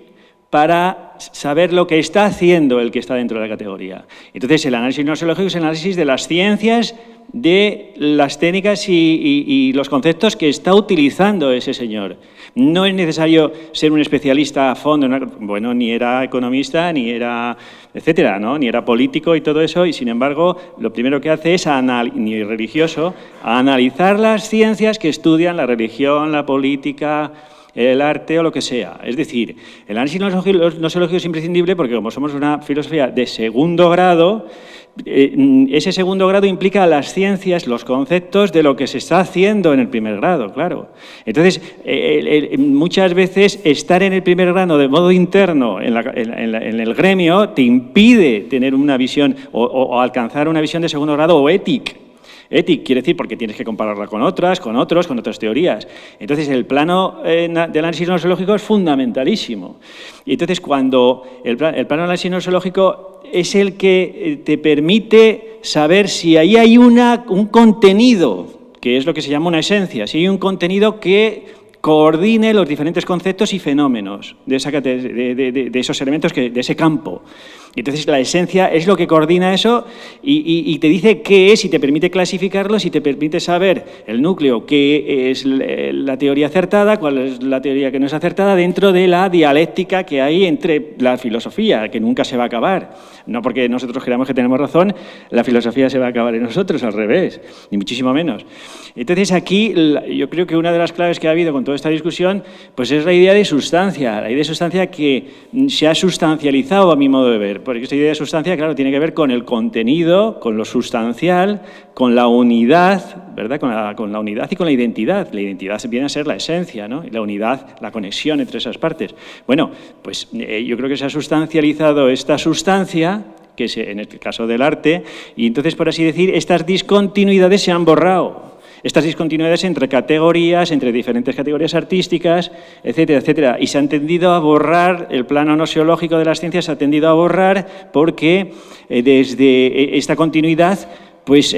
para saber lo que está haciendo el que está dentro de la categoría. Entonces, el análisis nosiológico es el análisis de las ciencias, de las técnicas y los conceptos que está utilizando ese señor. No es necesario ser un especialista a fondo, bueno, ni era economista, ni era, etcétera, ¿no?, ni era político y todo eso, y sin embargo, lo primero que hace es, ni religioso, analizar las ciencias que estudian la religión, la política, el arte o lo que sea. Es decir, el análisis nosiológico es imprescindible porque como somos una filosofía de segundo grado, ese segundo grado implica las ciencias, los conceptos de lo que se está haciendo en el primer grado, claro. Entonces, muchas veces estar en el primer grado de modo interno en el gremio te impide tener una visión o alcanzar una visión de segundo grado o ética. Ética quiere decir porque tienes que compararla con otras teorías. Entonces, el plano del análisis nosiológico es fundamentalísimo. Y entonces, cuando el plano del análisis nosiológico es el que te permite saber si ahí hay un contenido, que es lo que se llama una esencia, si hay un contenido que coordine los diferentes conceptos y fenómenos de esos elementos, de ese campo. Entonces, la esencia es lo que coordina eso y te dice qué es y te permite clasificarlos y te permite saber el núcleo, qué es la teoría acertada, cuál es la teoría que no es acertada, dentro de la dialéctica que hay entre la filosofía, que nunca se va a acabar. No porque nosotros creamos que tenemos razón, la filosofía se va a acabar en nosotros, al revés, ni muchísimo menos. Entonces, aquí yo creo que una de las claves que ha habido con toda esta discusión pues es la idea de sustancia, que se ha sustancializado a mi modo de ver. Porque esta idea de sustancia, claro, tiene que ver con el contenido, con lo sustancial, con la unidad, ¿verdad?, con la unidad y con la identidad. La identidad viene a ser la esencia, ¿no?, y la unidad, la conexión entre esas partes. Bueno, pues yo creo que se ha sustancializado esta sustancia, que es en el caso del arte, y entonces, por así decir, estas discontinuidades se han borrado. Estas discontinuidades entre categorías, entre diferentes categorías artísticas, etcétera, etcétera. Y se ha tendido a borrar, el plano nosiológico de las ciencias se ha tendido a borrar porque desde esta continuidad pues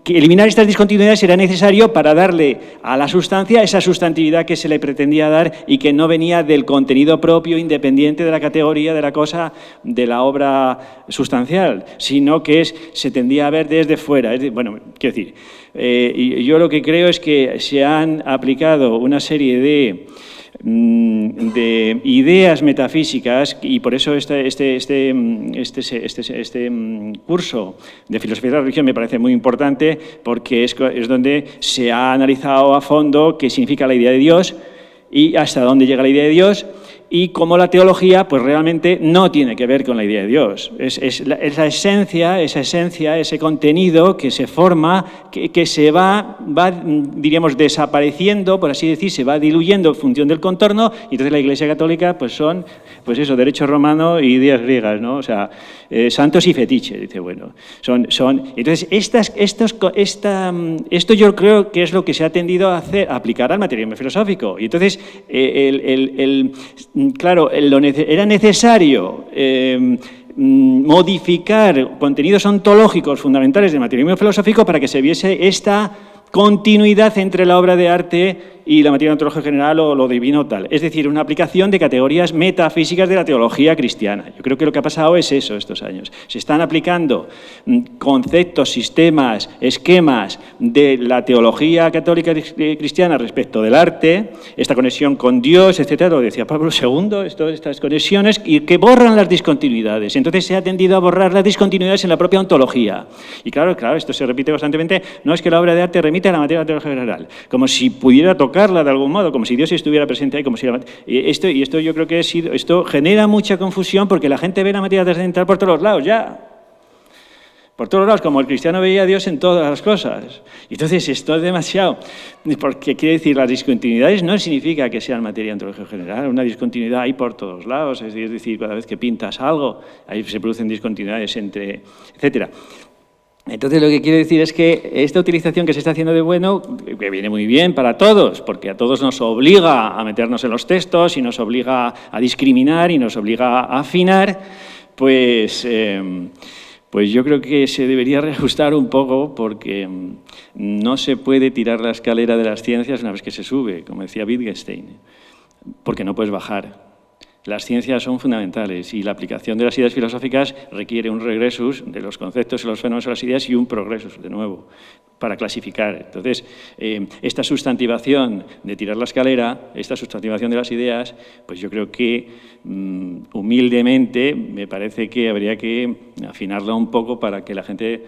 eliminar estas discontinuidades era necesario para darle a la sustancia esa sustantividad que se le pretendía dar y que no venía del contenido propio, independiente de la categoría, de la cosa, de la obra sustancial, sino que se tendía a ver desde fuera. Bueno, quiero decir, yo lo que creo es que se han aplicado una serie de ideas metafísicas y por eso este curso de filosofía de la religión me parece muy importante porque es donde se ha analizado a fondo qué significa la idea de Dios y hasta dónde llega la idea de Dios y cómo la teología pues realmente no tiene que ver con la idea de Dios. Es la esencia, ese contenido que se forma, que se va, diríamos, desapareciendo, por así decir, se va diluyendo en función del contorno, y entonces la Iglesia Católica pues son, pues eso, derecho romano y ideas griegas, ¿no? O sea, santos y fetiches, dice, bueno, son. Entonces, esto yo creo que es lo que se ha tendido a aplicar al materialismo filosófico. Y entonces, claro, era necesario modificar contenidos ontológicos fundamentales del materialismo filosófico para que se viese esta continuidad entre la obra de arte y la materia ontológica general o lo divino tal. Es decir, una aplicación de categorías metafísicas de la teología cristiana. Yo creo que lo que ha pasado es eso estos años. Se están aplicando conceptos, sistemas, esquemas de la teología católica cristiana respecto del arte, esta conexión con Dios, etcétera, lo decía Pablo II, estas conexiones, y que borran las discontinuidades. Entonces se ha tendido a borrar las discontinuidades en la propia ontología. Y claro, esto se repite constantemente, no es que la obra de arte remite a la materia teológica general, como si pudiera tocarla de algún modo, como si Dios estuviera presente ahí, como si esto yo creo que esto genera mucha confusión porque la gente ve la materia trascendental por todos los lados, por todos lados, como el cristiano veía a Dios en todas las cosas. Y entonces esto es demasiado, porque quiere decir, las discontinuidades no significa que sean materia ontológica general, una discontinuidad hay por todos lados, es decir, cada vez que pintas algo, ahí se producen discontinuidades entre, etcétera. Entonces, lo que quiero decir es que esta utilización que se está haciendo de bueno, que viene muy bien para todos, porque a todos nos obliga a meternos en los textos y nos obliga a discriminar y nos obliga a afinar, pues yo creo que se debería reajustar un poco porque no se puede tirar la escalera de las ciencias una vez que se sube, como decía Wittgenstein, porque no puedes bajar. Las ciencias son fundamentales y la aplicación de las ideas filosóficas requiere un regresus de los conceptos y los fenómenos de las ideas y un progresus, de nuevo, para clasificar. Entonces, esta sustantivación de tirar la escalera, esta sustantivación de las ideas, pues yo creo que humildemente me parece que habría que afinarla un poco para que la gente,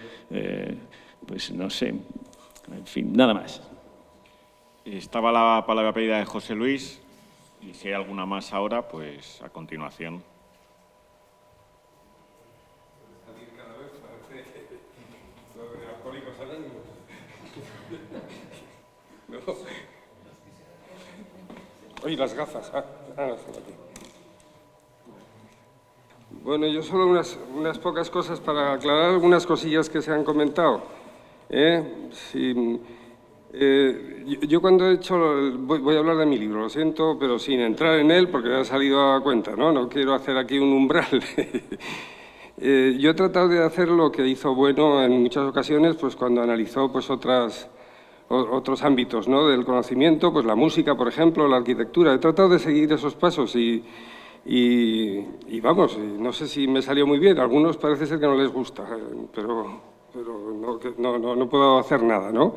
pues no sé, en fin, nada más. Estaba la palabra pedida de José Luis. Y si hay alguna más ahora, pues a continuación. Oye, las gafas. Bueno, yo solo unas pocas cosas para aclarar algunas cosillas que se han comentado. Yo cuando he hecho, voy a hablar de mi libro, lo siento, pero sin entrar en él porque ha salido a cuenta, ¿no? No quiero hacer aquí un umbral. Yo he tratado de hacer lo que hizo Bueno en muchas ocasiones, pues cuando analizó pues otros ámbitos, ¿no? Del conocimiento, pues la música, por ejemplo, la arquitectura. He tratado de seguir esos pasos y vamos, no sé si me salió muy bien. A algunos parece ser que no les gusta, pero no puedo hacer nada, ¿no?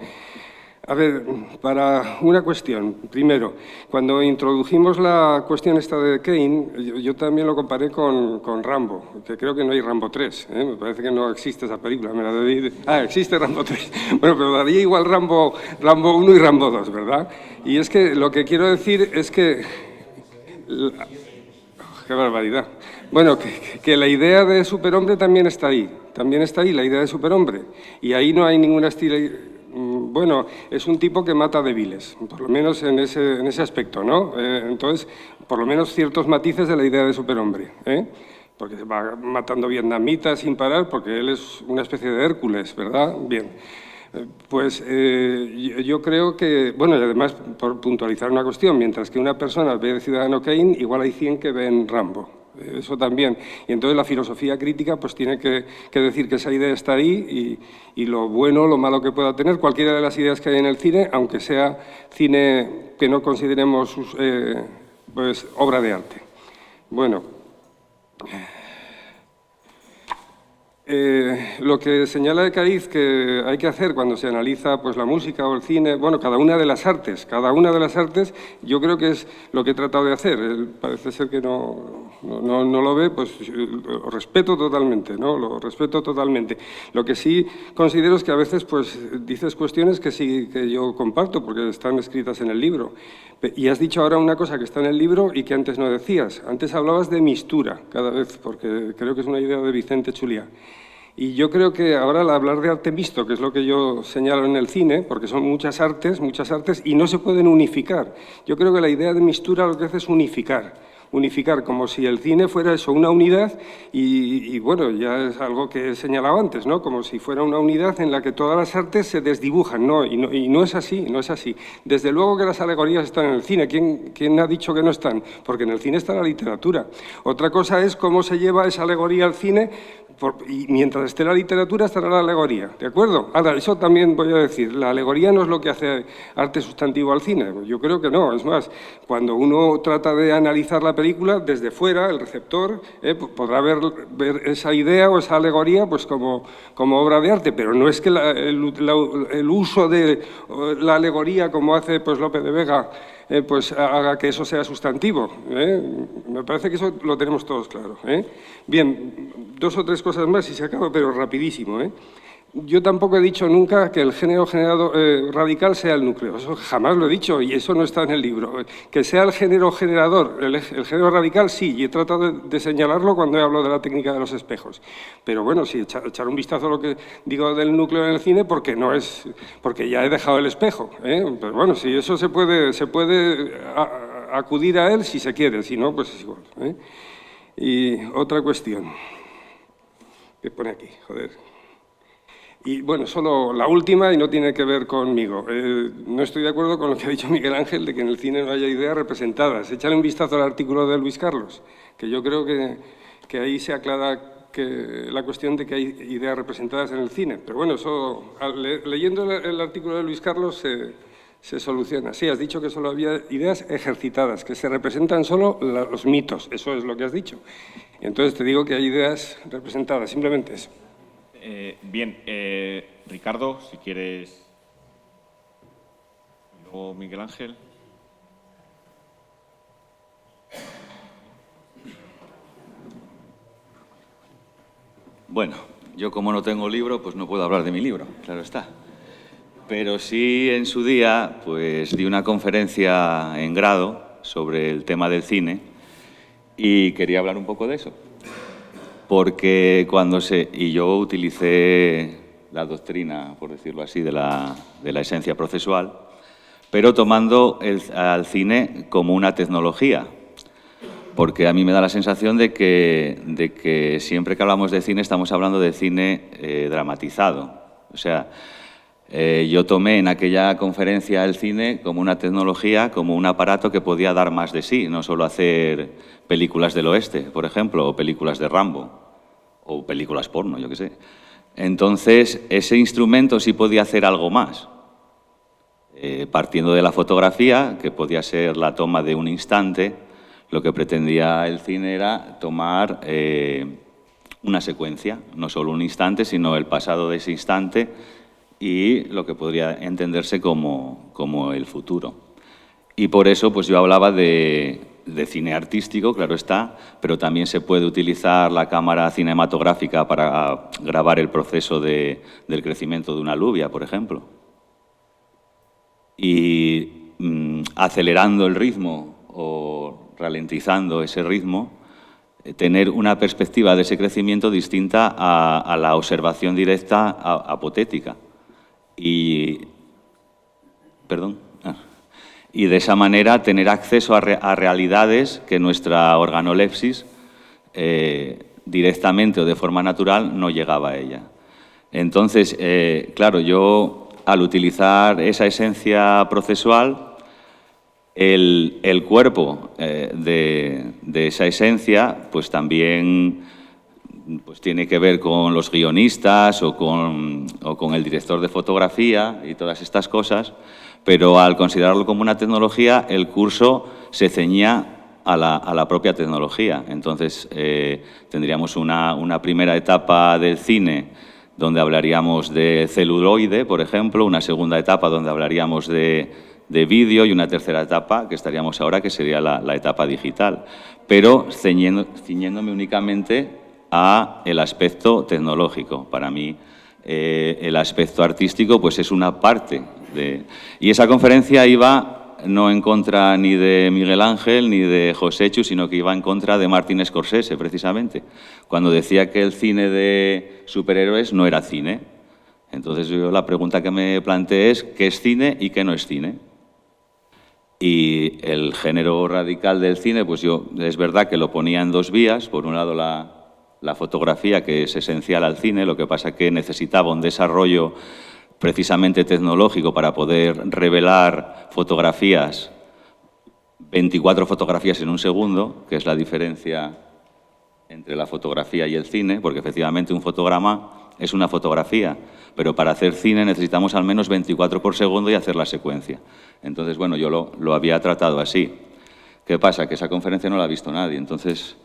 A ver, para una cuestión. Primero, cuando introdujimos la cuestión esta de Kane, yo también lo comparé con Rambo, que creo que no hay Rambo 3, ¿eh? Me parece que no existe esa película. Me la debí... existe Rambo 3. Bueno, pero daría igual Rambo 1 y Rambo 2, ¿verdad? Y es que lo que quiero decir es que... ¡Qué barbaridad! Bueno, que la idea de superhombre también está ahí la idea de superhombre. Y ahí no hay ninguna bueno, es un tipo que mata débiles, por lo menos en ese aspecto, ¿no? Entonces, por lo menos ciertos matices de la idea de superhombre, ¿eh? Porque va matando vietnamitas sin parar, porque él es una especie de Hércules, ¿verdad? Bien, pues yo creo que, bueno, y además, por puntualizar una cuestión, mientras que una persona ve Ciudadano Kane, igual hay 100 que ven Rambo. Eso también. Y entonces la filosofía crítica pues tiene que decir que esa idea está ahí y lo bueno, lo malo que pueda tener, cualquiera de las ideas que hay en el cine, aunque sea cine que no consideremos pues obra de arte. Bueno, lo que señala Ekariz que hay que hacer cuando se analiza pues, la música o el cine, bueno, cada una de las artes, yo creo que es lo que he tratado de hacer. Él parece ser que no lo ve, pues lo respeto totalmente, ¿no? Lo respeto totalmente. Lo que sí considero es que a veces pues dices cuestiones que sí que yo comparto porque están escritas en el libro. Y has dicho ahora una cosa que está en el libro y que antes no decías. Antes hablabas de mistura cada vez, porque creo que es una idea de Vicente Chuliá. Y yo creo que ahora al hablar de arte mixto, que es lo que yo señalo en el cine, porque son muchas artes y no se pueden unificar. Yo creo que la idea de mistura lo que hace es unificar como si el cine fuera eso, una unidad y bueno, ya es algo que he señalado antes, ¿no? Como si fuera una unidad en la que todas las artes se desdibujan, ¿no? Y no es así, no es así. Desde luego que las alegorías están en el cine. ¿Quién ha dicho que no están? Porque en el cine está la literatura. Otra cosa es cómo se lleva esa alegoría al cine y mientras esté la literatura estará la alegoría, ¿de acuerdo? Ahora, eso también voy a decir, la alegoría no es lo que hace arte sustantivo al cine, yo creo que no, es más, cuando uno trata de analizar la película, desde fuera, el receptor podrá ver esa idea o esa alegoría pues como obra de arte, pero no es que el uso de la alegoría como hace pues Lope de Vega pues haga que eso sea sustantivo. Me parece que eso lo tenemos todos claro. Bien, 2 o 3 cosas más y se acaba, pero rapidísimo. Yo tampoco he dicho nunca que el género radical sea el núcleo, eso jamás lo he dicho y eso no está en el libro. Que sea el género generador, el género radical sí, y he tratado de señalarlo cuando he hablado de la técnica de los espejos. Pero bueno, sí, echar un vistazo a lo que digo del núcleo en el cine porque ya he dejado el espejo. Pero bueno, sí, eso se puede acudir a él si se quiere, si no, pues es igual. Y otra cuestión, que pone aquí, joder. Y bueno, solo la última y no tiene que ver conmigo. No estoy de acuerdo con lo que ha dicho Miguel Ángel de que en el cine no haya ideas representadas. Échale un vistazo al artículo de Luis Carlos, que yo creo que que ahí se aclara la cuestión de que hay ideas representadas en el cine. Pero bueno, eso, leyendo el artículo de Luis Carlos se soluciona. Sí, has dicho que solo había ideas ejercitadas, que se representan solo los mitos. Eso es lo que has dicho. Entonces te digo que hay ideas representadas, simplemente eso. Bien, Ricardo, si quieres. Luego Miguel Ángel. Bueno, yo como no tengo libro, pues no puedo hablar de mi libro, claro está. Pero sí, en su día, pues di una conferencia en grado sobre el tema del cine y quería hablar un poco de eso. Porque y yo utilicé la doctrina, por decirlo así, de la esencia procesual, pero tomando al cine como una tecnología. Porque a mí me da la sensación de que siempre que hablamos de cine estamos hablando de cine dramatizado. O sea, yo tomé en aquella conferencia el cine como una tecnología, como un aparato que podía dar más de sí, no solo hacer películas del oeste, por ejemplo, o películas de Rambo, o películas porno, yo qué sé. Entonces, ese instrumento sí podía hacer algo más, partiendo de la fotografía, que podía ser la toma de un instante. Lo que pretendía el cine era tomar una secuencia, no solo un instante, sino el pasado de ese instante y lo que podría entenderse como el futuro. Y por eso pues yo hablaba de cine artístico, claro está, pero también se puede utilizar la cámara cinematográfica para grabar el proceso del crecimiento de una alubia, por ejemplo. Y acelerando el ritmo o ralentizando ese ritmo, tener una perspectiva de ese crecimiento distinta a la observación directa apotética. Y de esa manera tener acceso a realidades que nuestra organolepsis directamente o de forma natural no llegaba a ella. Entonces, claro, yo al utilizar esa esencia procesual, el cuerpo de esa esencia pues también pues tiene que ver con los guionistas o con el director de fotografía y todas estas cosas, pero al considerarlo como una tecnología, el curso se ceñía a la propia tecnología. Entonces tendríamos una primera etapa del cine donde hablaríamos de celuloide, por ejemplo, una segunda etapa donde hablaríamos de vídeo y una tercera etapa que estaríamos ahora, que sería la etapa digital, pero ciñéndome únicamente a el aspecto tecnológico. Para mí el aspecto artístico pues es una parte de... Y esa conferencia iba no en contra ni de Miguel Ángel ni de Joséchu, sino que iba en contra de Martin Scorsese, precisamente, cuando decía que el cine de superhéroes no era cine. Entonces yo la pregunta que me planteé es ¿qué es cine y qué no es cine? Y el género radical del cine, pues yo es verdad que lo ponía en dos vías. Por un lado la fotografía, que es esencial al cine, lo que pasa que necesitaba un desarrollo precisamente tecnológico para poder revelar fotografías, 24 fotografías en un segundo, que es la diferencia entre la fotografía y el cine, porque efectivamente un fotograma es una fotografía, pero para hacer cine necesitamos al menos 24 por segundo y hacer la secuencia. Entonces, bueno, yo lo había tratado así. ¿Qué pasa? Que esa conferencia no la ha visto nadie, entonces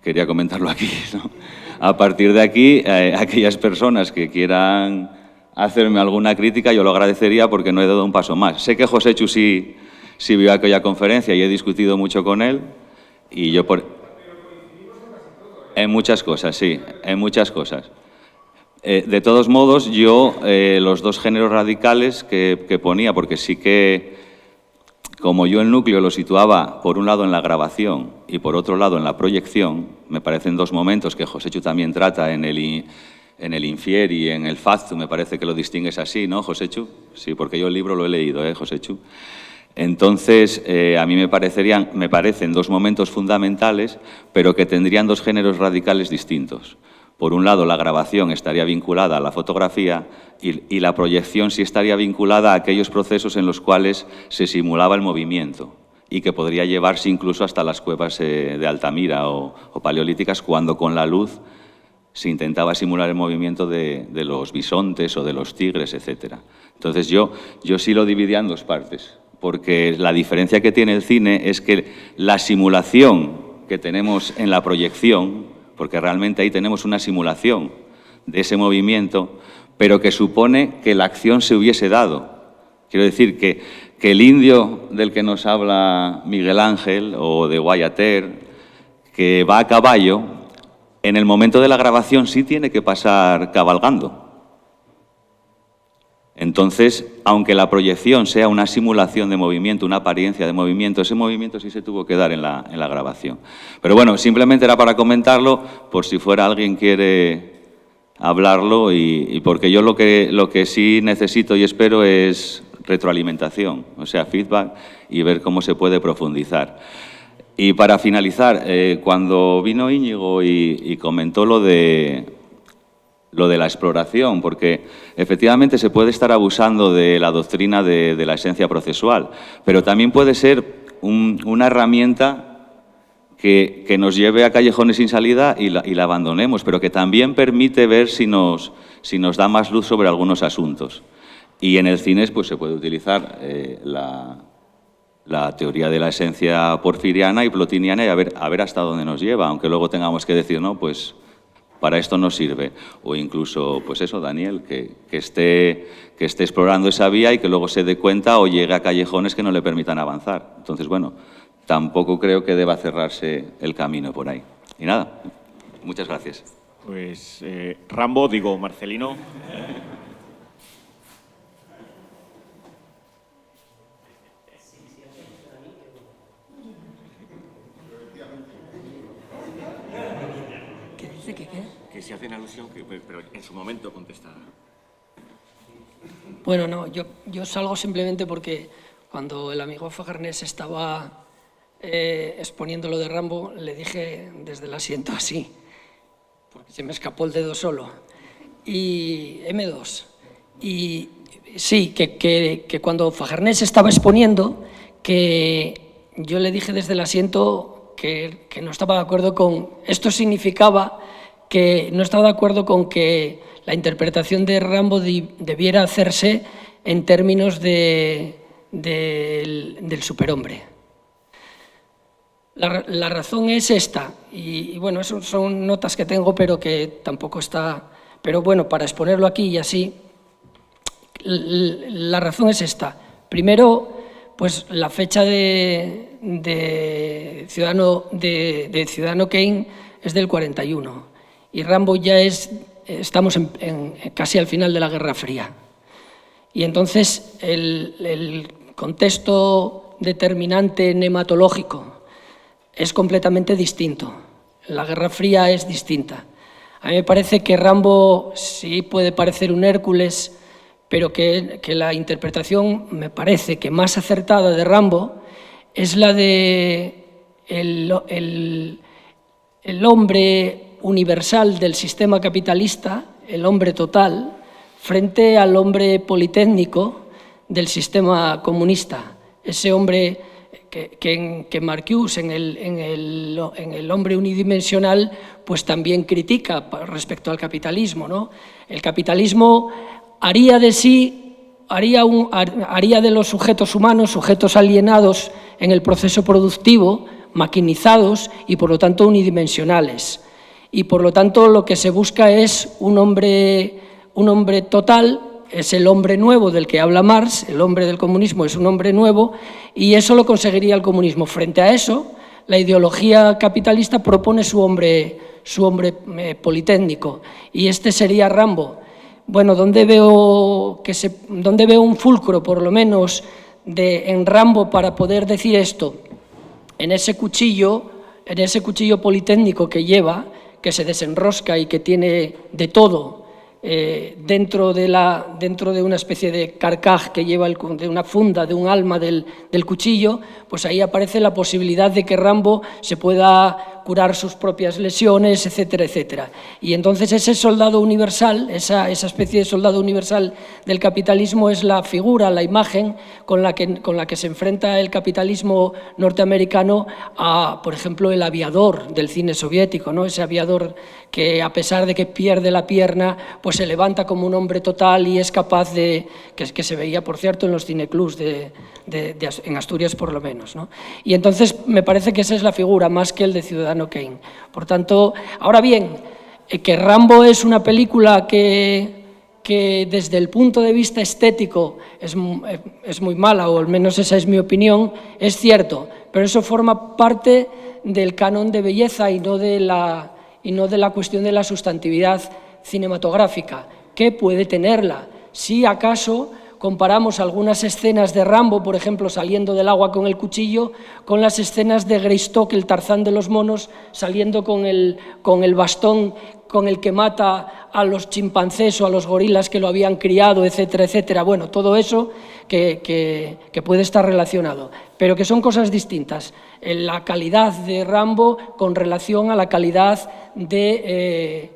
quería comentarlo aquí, ¿no? A partir de aquí, aquellas personas que quieran hacerme alguna crítica, yo lo agradecería porque no he dado un paso más. Sé que Joséchu sí vio aquella conferencia y he discutido mucho con él, y yo en muchas cosas, sí, en muchas cosas. De todos modos, yo los dos géneros radicales que ponía, porque sí que, como yo el núcleo lo situaba por un lado en la grabación y por otro lado en la proyección, me parecen dos momentos que Joséchu también trata en el Infier y en el Faztu, me parece que lo distingues así, ¿no, Joséchu? Sí, porque yo el libro lo he leído, Joséchu. Entonces, a mí me parecen dos momentos fundamentales, pero que tendrían dos géneros radicales distintos. Por un lado, la grabación estaría vinculada a la fotografía y la proyección sí estaría vinculada a aquellos procesos en los cuales se simulaba el movimiento. y que podría llevarse incluso hasta las cuevas de Altamira o paleolíticas, cuando con la luz se intentaba simular el movimiento de los bisontes o de los tigres, etc. Entonces yo sí lo dividía en dos partes, porque la diferencia que tiene el cine es que la simulación que tenemos en la proyección, porque realmente ahí tenemos una simulación de ese movimiento, pero que supone que la acción se hubiese dado. Quiero decir que el indio del que nos habla Miguel Ángel, o de Wyatt Earp, que va a caballo, en el momento de la grabación sí tiene que pasar cabalgando. Entonces, aunque la proyección sea una simulación de movimiento, una apariencia de movimiento, ese movimiento sí se tuvo que dar en la grabación. Pero bueno, simplemente era para comentarlo, por si fuera alguien quiere hablarlo, y porque yo lo que sí necesito y espero es retroalimentación, o sea, feedback, y ver cómo se puede profundizar. Y para finalizar, cuando vino Íñigo y comentó lo de la exploración, porque efectivamente se puede estar abusando de la doctrina de la esencia procesual, pero también puede ser una herramienta que nos lleve a callejones sin salida y la abandonemos, pero que también permite ver si nos da más luz sobre algunos asuntos. Y en el cine pues, se puede utilizar la teoría de la esencia porfiriana y plotiniana y a ver hasta dónde nos lleva, aunque luego tengamos que decir, no, pues para esto no sirve. O incluso, pues eso, Daniel, que esté explorando esa vía y que luego se dé cuenta o llegue a callejones que no le permitan avanzar. Entonces, bueno, tampoco creo que deba cerrarse el camino por ahí. Y nada, muchas gracias. Pues Rambo, digo Marcelino. Que si hacen alusión, pero en su momento contestará. Bueno, no, yo salgo simplemente porque cuando el amigo Fajarnés estaba exponiendo lo de Rambo, le dije desde el asiento así, porque se me escapó el dedo solo, y M2. Y sí, que cuando Fajarnés estaba exponiendo, que yo le dije desde el asiento que no estaba de acuerdo con... Esto significaba que no estaba de acuerdo con que la interpretación de Rambo debiera hacerse en términos del superhombre. La razón es esta, y bueno, eso son notas que tengo, pero que tampoco está... Pero bueno, para exponerlo aquí y así, la razón es esta. Primero, pues la fecha de Ciudadano Kane es del 41. Y Rambo ya estamos casi al final de la Guerra Fría. Y entonces el contexto determinante nematológico es completamente distinto. La Guerra Fría es distinta. A mí me parece que Rambo sí puede parecer un Hércules, pero que la interpretación, me parece que más acertada de Rambo, es la de el hombre universal del sistema capitalista, el hombre total, frente al hombre politécnico del sistema comunista. Ese hombre que Marcuse en el hombre unidimensional pues también critica respecto al capitalismo, ¿no? El capitalismo haría de los sujetos humanos sujetos alienados en el proceso productivo, maquinizados y por lo tanto unidimensionales. Y por lo tanto lo que se busca es un hombre total, es el hombre nuevo del que habla Marx, el hombre del comunismo es un hombre nuevo, y eso lo conseguiría el comunismo. Frente a eso, la ideología capitalista propone su hombre politécnico, y este sería Rambo. Bueno, ¿dónde veo un fulcro, por lo menos, en Rambo para poder decir esto? En ese cuchillo politécnico que lleva, que se desenrosca y que tiene de todo dentro de una especie de carcaj que lleva de una funda, de un alma del cuchillo, pues ahí aparece la posibilidad de que Rambo se pueda curar sus propias lesiones, etcétera, etcétera. Y entonces ese soldado universal, esa especie de soldado universal del capitalismo es la figura, la imagen con la que se enfrenta el capitalismo norteamericano a, por ejemplo, el aviador del cine soviético, ¿no? Ese aviador que, a pesar de que pierde la pierna, pues se levanta como un hombre total y es capaz de, que se veía, por cierto, en los cineclubs en Asturias por lo menos, ¿no? Y entonces me parece que esa es la figura, más que el de Ciudadano Kane. Por tanto, ahora bien, que Rambo es una película que desde el punto de vista estético es muy mala, o al menos esa es mi opinión, es cierto, pero eso forma parte del canon de belleza y no de la cuestión de la sustantividad cinematográfica, que puede tenerla. Si acaso comparamos algunas escenas de Rambo, por ejemplo, saliendo del agua con el cuchillo, con las escenas de Greystock, el Tarzán de los monos, saliendo con el bastón con el que mata a los chimpancés o a los gorilas que lo habían criado, etcétera, etcétera. Bueno, todo eso que puede estar relacionado, pero que son cosas distintas. La calidad de Rambo con relación a la calidad de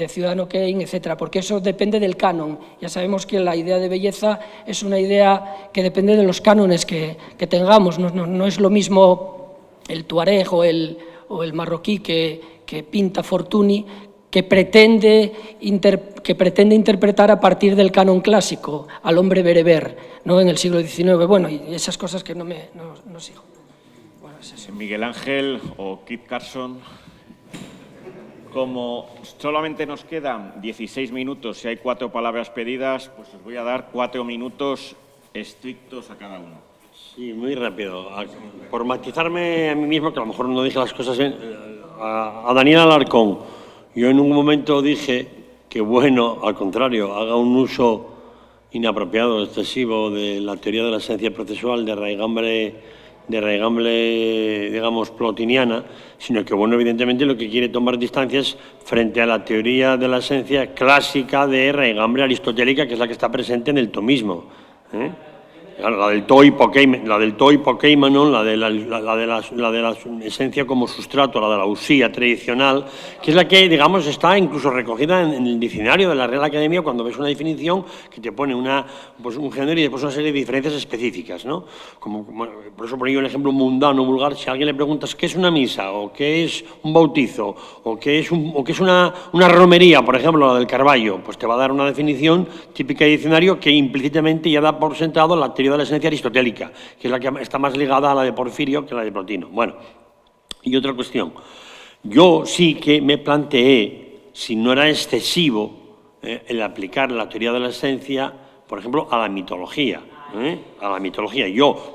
Ciudadano Kane, etcétera, porque eso depende del canon. Ya sabemos que la idea de belleza es una idea que depende de los cánones que tengamos. No es lo mismo el tuareg o el marroquí que pinta Fortuny, que pretende interpretar a partir del canon clásico al hombre bereber, ¿no? En el siglo XIX. Bueno, y esas cosas que no sigo. Bueno, es eso. Miguel Ángel o Kit Carson. Como solamente nos quedan 16 minutos y hay 4 palabras pedidas, pues os voy a dar 4 minutos estrictos a cada uno. Sí, muy rápido. Por matizarme a mí mismo, que a lo mejor no dije las cosas bien, a Daniel Alarcón, yo en un momento dije que, bueno, al contrario, haga un uso inapropiado, excesivo de la teoría de la esencia procesual de raigambre, digamos, plotiniana, sino que, bueno, evidentemente lo que quiere tomar distancias frente a la teoría de la esencia clásica de raigambre aristotélica, que es la que está presente en el tomismo, ¿eh? La del to hipokeimenon, la de la esencia como sustrato, la de la usía tradicional, que es la que, digamos, está incluso recogida en el diccionario de la Real Academia cuando ves una definición que te pone pues un género y después una serie de diferencias específicas, ¿no? Por eso ponía yo el ejemplo mundano, vulgar. Si a alguien le preguntas qué es una misa, o qué es un bautizo, o qué es una romería, por ejemplo, la del Carballo, pues te va a dar una definición típica de diccionario que implícitamente ya da por sentado la teoría de la esencia aristotélica, que es la que está más ligada a la de Porfirio que a la de Plotino. Bueno, y otra cuestión. Yo sí que me planteé si no era excesivo el aplicar la teoría de la esencia, por ejemplo, a la mitología. A la mitología.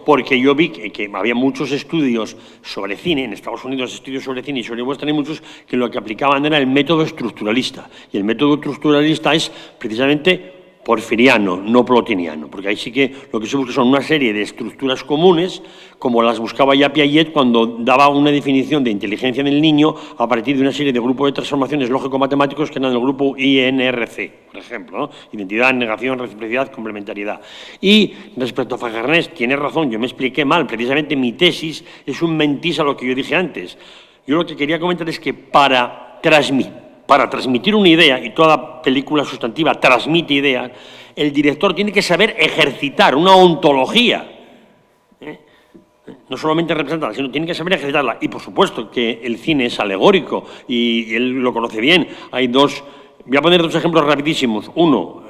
Porque yo vi que había muchos estudios sobre cine, en Estados Unidos estudios sobre cine y sobre western, y muchos que lo que aplicaban era el método estructuralista. Y el método estructuralista es precisamente porfiriano, no plotiniano, porque ahí sí que lo que se busca son una serie de estructuras comunes, como las buscaba ya Piaget cuando daba una definición de inteligencia en el niño a partir de una serie de grupos de transformaciones lógico-matemáticos que eran el grupo INRC, por ejemplo, ¿no? Identidad, negación, reciprocidad, complementariedad. Y respecto a Fagernes, tiene razón, yo me expliqué mal, precisamente mi tesis es un mentís a lo que yo dije antes. Yo lo que quería comentar es que para transmitir una idea, y toda película sustantiva transmite ideas, el director tiene que saber ejercitar una ontología, no solamente representarla, sino tiene que saber ejercitarla. Y por supuesto que el cine es alegórico y él lo conoce bien. Hay voy a poner 2 ejemplos rapidísimos. Uno,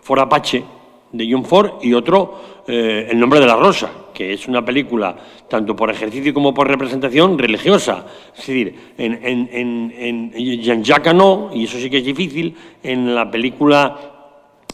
Fort Apache, de John Ford, y otro, El nombre de la rosa, que es una película, tanto por ejercicio como por representación, religiosa. Es decir, en Jean-Jacques Annaud, y eso sí que es difícil, en la película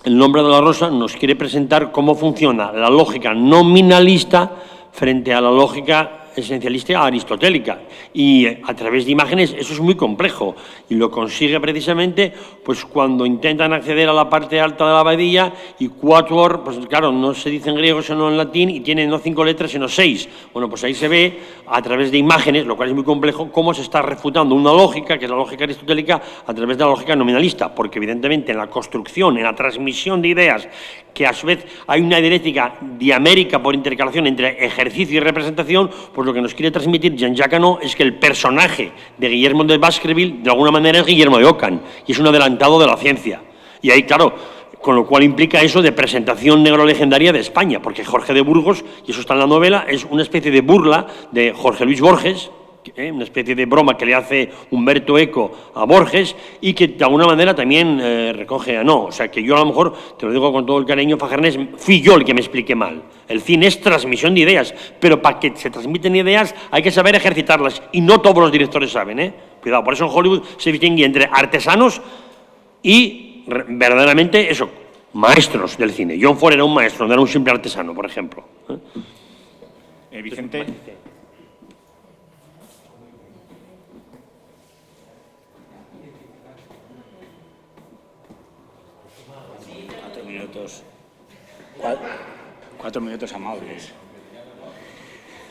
El nombre de la rosa nos quiere presentar cómo funciona la lógica nominalista frente a la lógica esencialista aristotélica, y a través de imágenes eso es muy complejo, y lo consigue precisamente pues cuando intentan acceder a la parte alta de la abadía y quatuor, pues claro, no se dice en griego sino en latín, y tiene no 5 letras sino 6. Bueno, pues ahí se ve a través de imágenes, lo cual es muy complejo, cómo se está refutando una lógica, que es la lógica aristotélica, a través de la lógica nominalista, porque evidentemente en la construcción, en la transmisión de ideas que a su vez hay una dialéctica diamérica por intercalación entre ejercicio y representación, pues lo que nos quiere transmitir Jean-Jacques Hano es que el personaje de Guillermo de Baskerville de alguna manera es Guillermo de Ockham y es un adelantado de la ciencia. Y ahí, claro, con lo cual implica eso de presentación negro-legendaria de España, porque Jorge de Burgos, y eso está en la novela, es una especie de burla de Jorge Luis Borges, una especie de broma que le hace Humberto Eco a Borges y que de alguna manera también recoge a Hano. O sea, que yo a lo mejor, te lo digo con todo el cariño, Fajarnés, fui yo el que me expliqué mal. El cine es transmisión de ideas, pero para que se transmiten ideas hay que saber ejercitarlas y no todos los directores saben, ¿eh? Cuidado, por eso en Hollywood se distingue entre artesanos y verdaderamente eso, maestros del cine. John Ford era un maestro, no era un simple artesano, por ejemplo. Vicente. 4 minutos amables.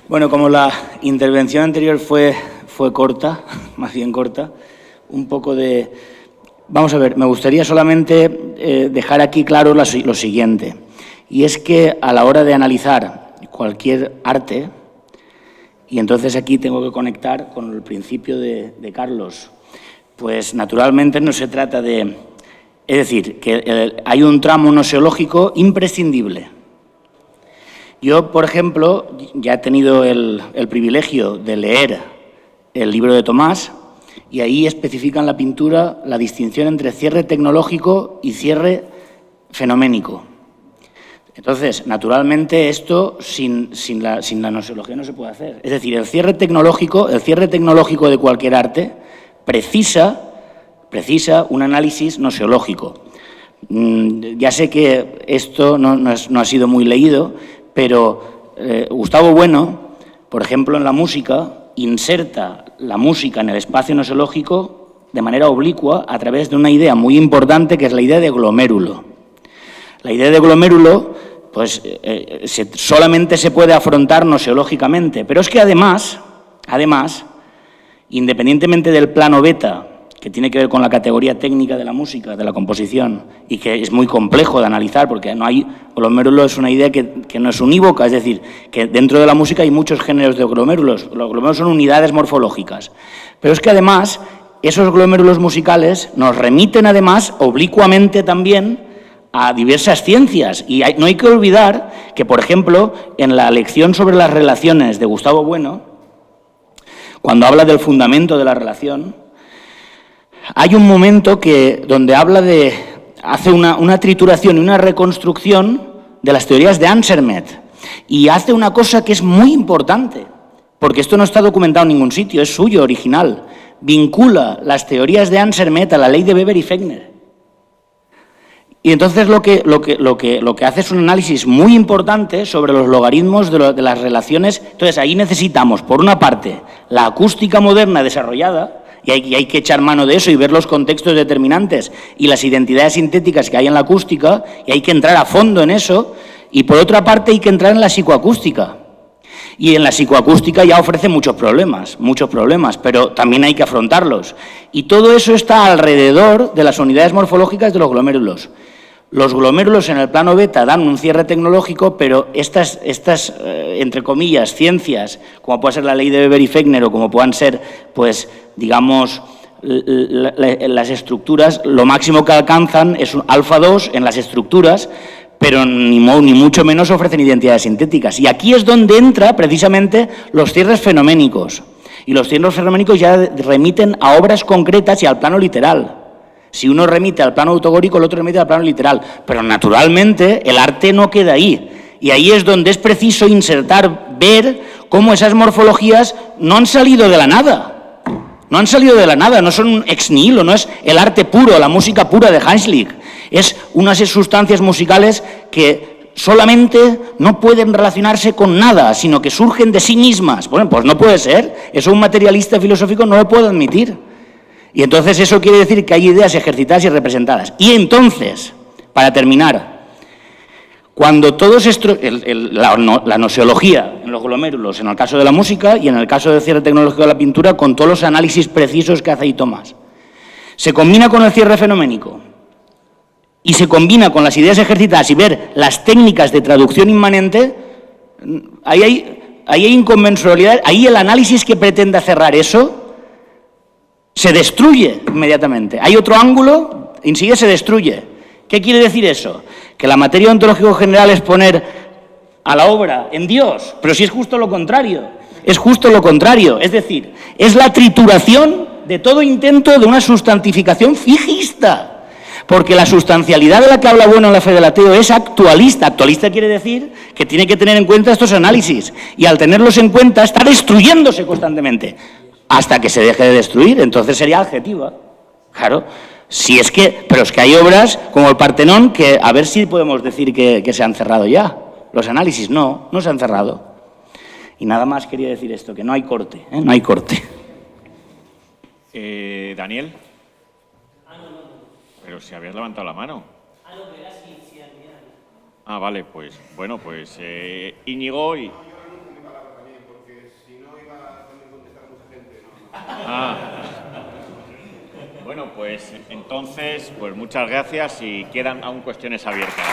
Bueno, como la intervención anterior fue corta, más bien corta, un poco de... Vamos a ver, me gustaría solamente dejar aquí claro lo siguiente, y es que a la hora de analizar cualquier arte, y entonces aquí tengo que conectar con el principio de Carlos, pues naturalmente no se trata de... Es decir, que hay un tramo noseológico imprescindible. Yo, por ejemplo, ya he tenido el privilegio de leer el libro de Tomás y ahí especifica en la pintura la distinción entre cierre tecnológico y cierre fenoménico. Entonces, naturalmente, esto sin la noseología no se puede hacer. Es decir, el cierre tecnológico de cualquier arte precisa un análisis noseológico. Ya sé que esto no ha sido muy leído, pero Gustavo Bueno, por ejemplo, en la música, inserta la música en el espacio noseológico de manera oblicua a través de una idea muy importante que es la idea de glomérulo. La idea de glomérulo pues, solamente se puede afrontar noseológicamente, pero es que además, independientemente del plano beta, que tiene que ver con la categoría técnica de la música, de la composición, y que es muy complejo de analizar, porque glomérulo es una idea que no es unívoca, es decir, que dentro de la música hay muchos géneros de glomérulos. Los glomérulos son unidades morfológicas. Pero es que además, esos glomérulos musicales nos remiten además, oblicuamente también, a diversas ciencias. Y no hay que olvidar que, por ejemplo, en la lección sobre las relaciones de Gustavo Bueno, cuando habla del fundamento de la relación, hay un momento donde hace una trituración y una reconstrucción de las teorías de Ansermet y hace una cosa que es muy importante, porque esto no está documentado en ningún sitio, es suyo, original. Vincula las teorías de Ansermet a la ley de Weber y Fechner. Y entonces lo que hace es un análisis muy importante sobre los logaritmos de las relaciones. Entonces ahí necesitamos, por una parte, la acústica moderna desarrollada, y hay que echar mano de eso y ver los contextos determinantes y las identidades sintéticas que hay en la acústica, y hay que entrar a fondo en eso, y por otra parte hay que entrar en la psicoacústica. Y en la psicoacústica ya ofrece muchos problemas, pero también hay que afrontarlos. Y todo eso está alrededor de las unidades morfológicas de los glomérulos. Los glomérulos en el plano beta dan un cierre tecnológico, pero estas entre comillas, ciencias, como puede ser la ley de Weber y Fechner o como puedan ser, pues, digamos, las estructuras, lo máximo que alcanzan es un alfa 2 en las estructuras, pero ni mucho menos ofrecen identidades sintéticas. Y aquí es donde entra precisamente los cierres fenoménicos. Y los cierres fenoménicos ya remiten a obras concretas y al plano literal. Si uno remite al plano autogórico, el otro remite al plano literal. Pero naturalmente el arte no queda ahí. Y ahí es donde es preciso ver cómo esas morfologías no han salido de la nada. No son ex nihilo, no es el arte puro, la música pura de Hanslick. Es unas sustancias musicales que solamente no pueden relacionarse con nada, sino que surgen de sí mismas. Bueno, pues no puede ser. Eso un materialista filosófico no lo puede admitir. Y entonces eso quiere decir que hay ideas ejercitadas y representadas. Y entonces, para terminar, cuando todos estos, la noseología en los glomérulos, en el caso de la música y en el caso del cierre tecnológico de la pintura, con todos los análisis precisos que hace ahí Tomás, se combina con el cierre fenoménico, y se combina con las ideas ejercitadas y ver las técnicas de traducción inmanente, ahí hay inconmensurabilidad, ahí el análisis que pretenda cerrar eso se destruye inmediatamente. Hay otro ángulo, enseguida se destruye. ¿Qué quiere decir eso? Que la materia ontológico general es poner a la obra en Dios, pero si es justo lo contrario, es justo lo contrario, es decir, es la trituración de todo intento de una sustantificación fijista. Porque la sustancialidad de la que habla Bueno en la fe del ateo es actualista. Actualista quiere decir que tiene que tener en cuenta estos análisis. Y al tenerlos en cuenta está destruyéndose constantemente. Hasta que se deje de destruir, entonces sería adjetiva. Claro. Si es que, pero es que hay obras como el Partenón que a ver si podemos decir que se han cerrado ya. Los análisis no se han cerrado. Y nada más quería decir esto, que no hay corte, no hay corte. Daniel. Pero si habías levantado la mano. Ah, vale, pues, bueno, pues Íñigo y... Ah. Bueno, pues entonces, pues muchas gracias y quedan aún cuestiones abiertas.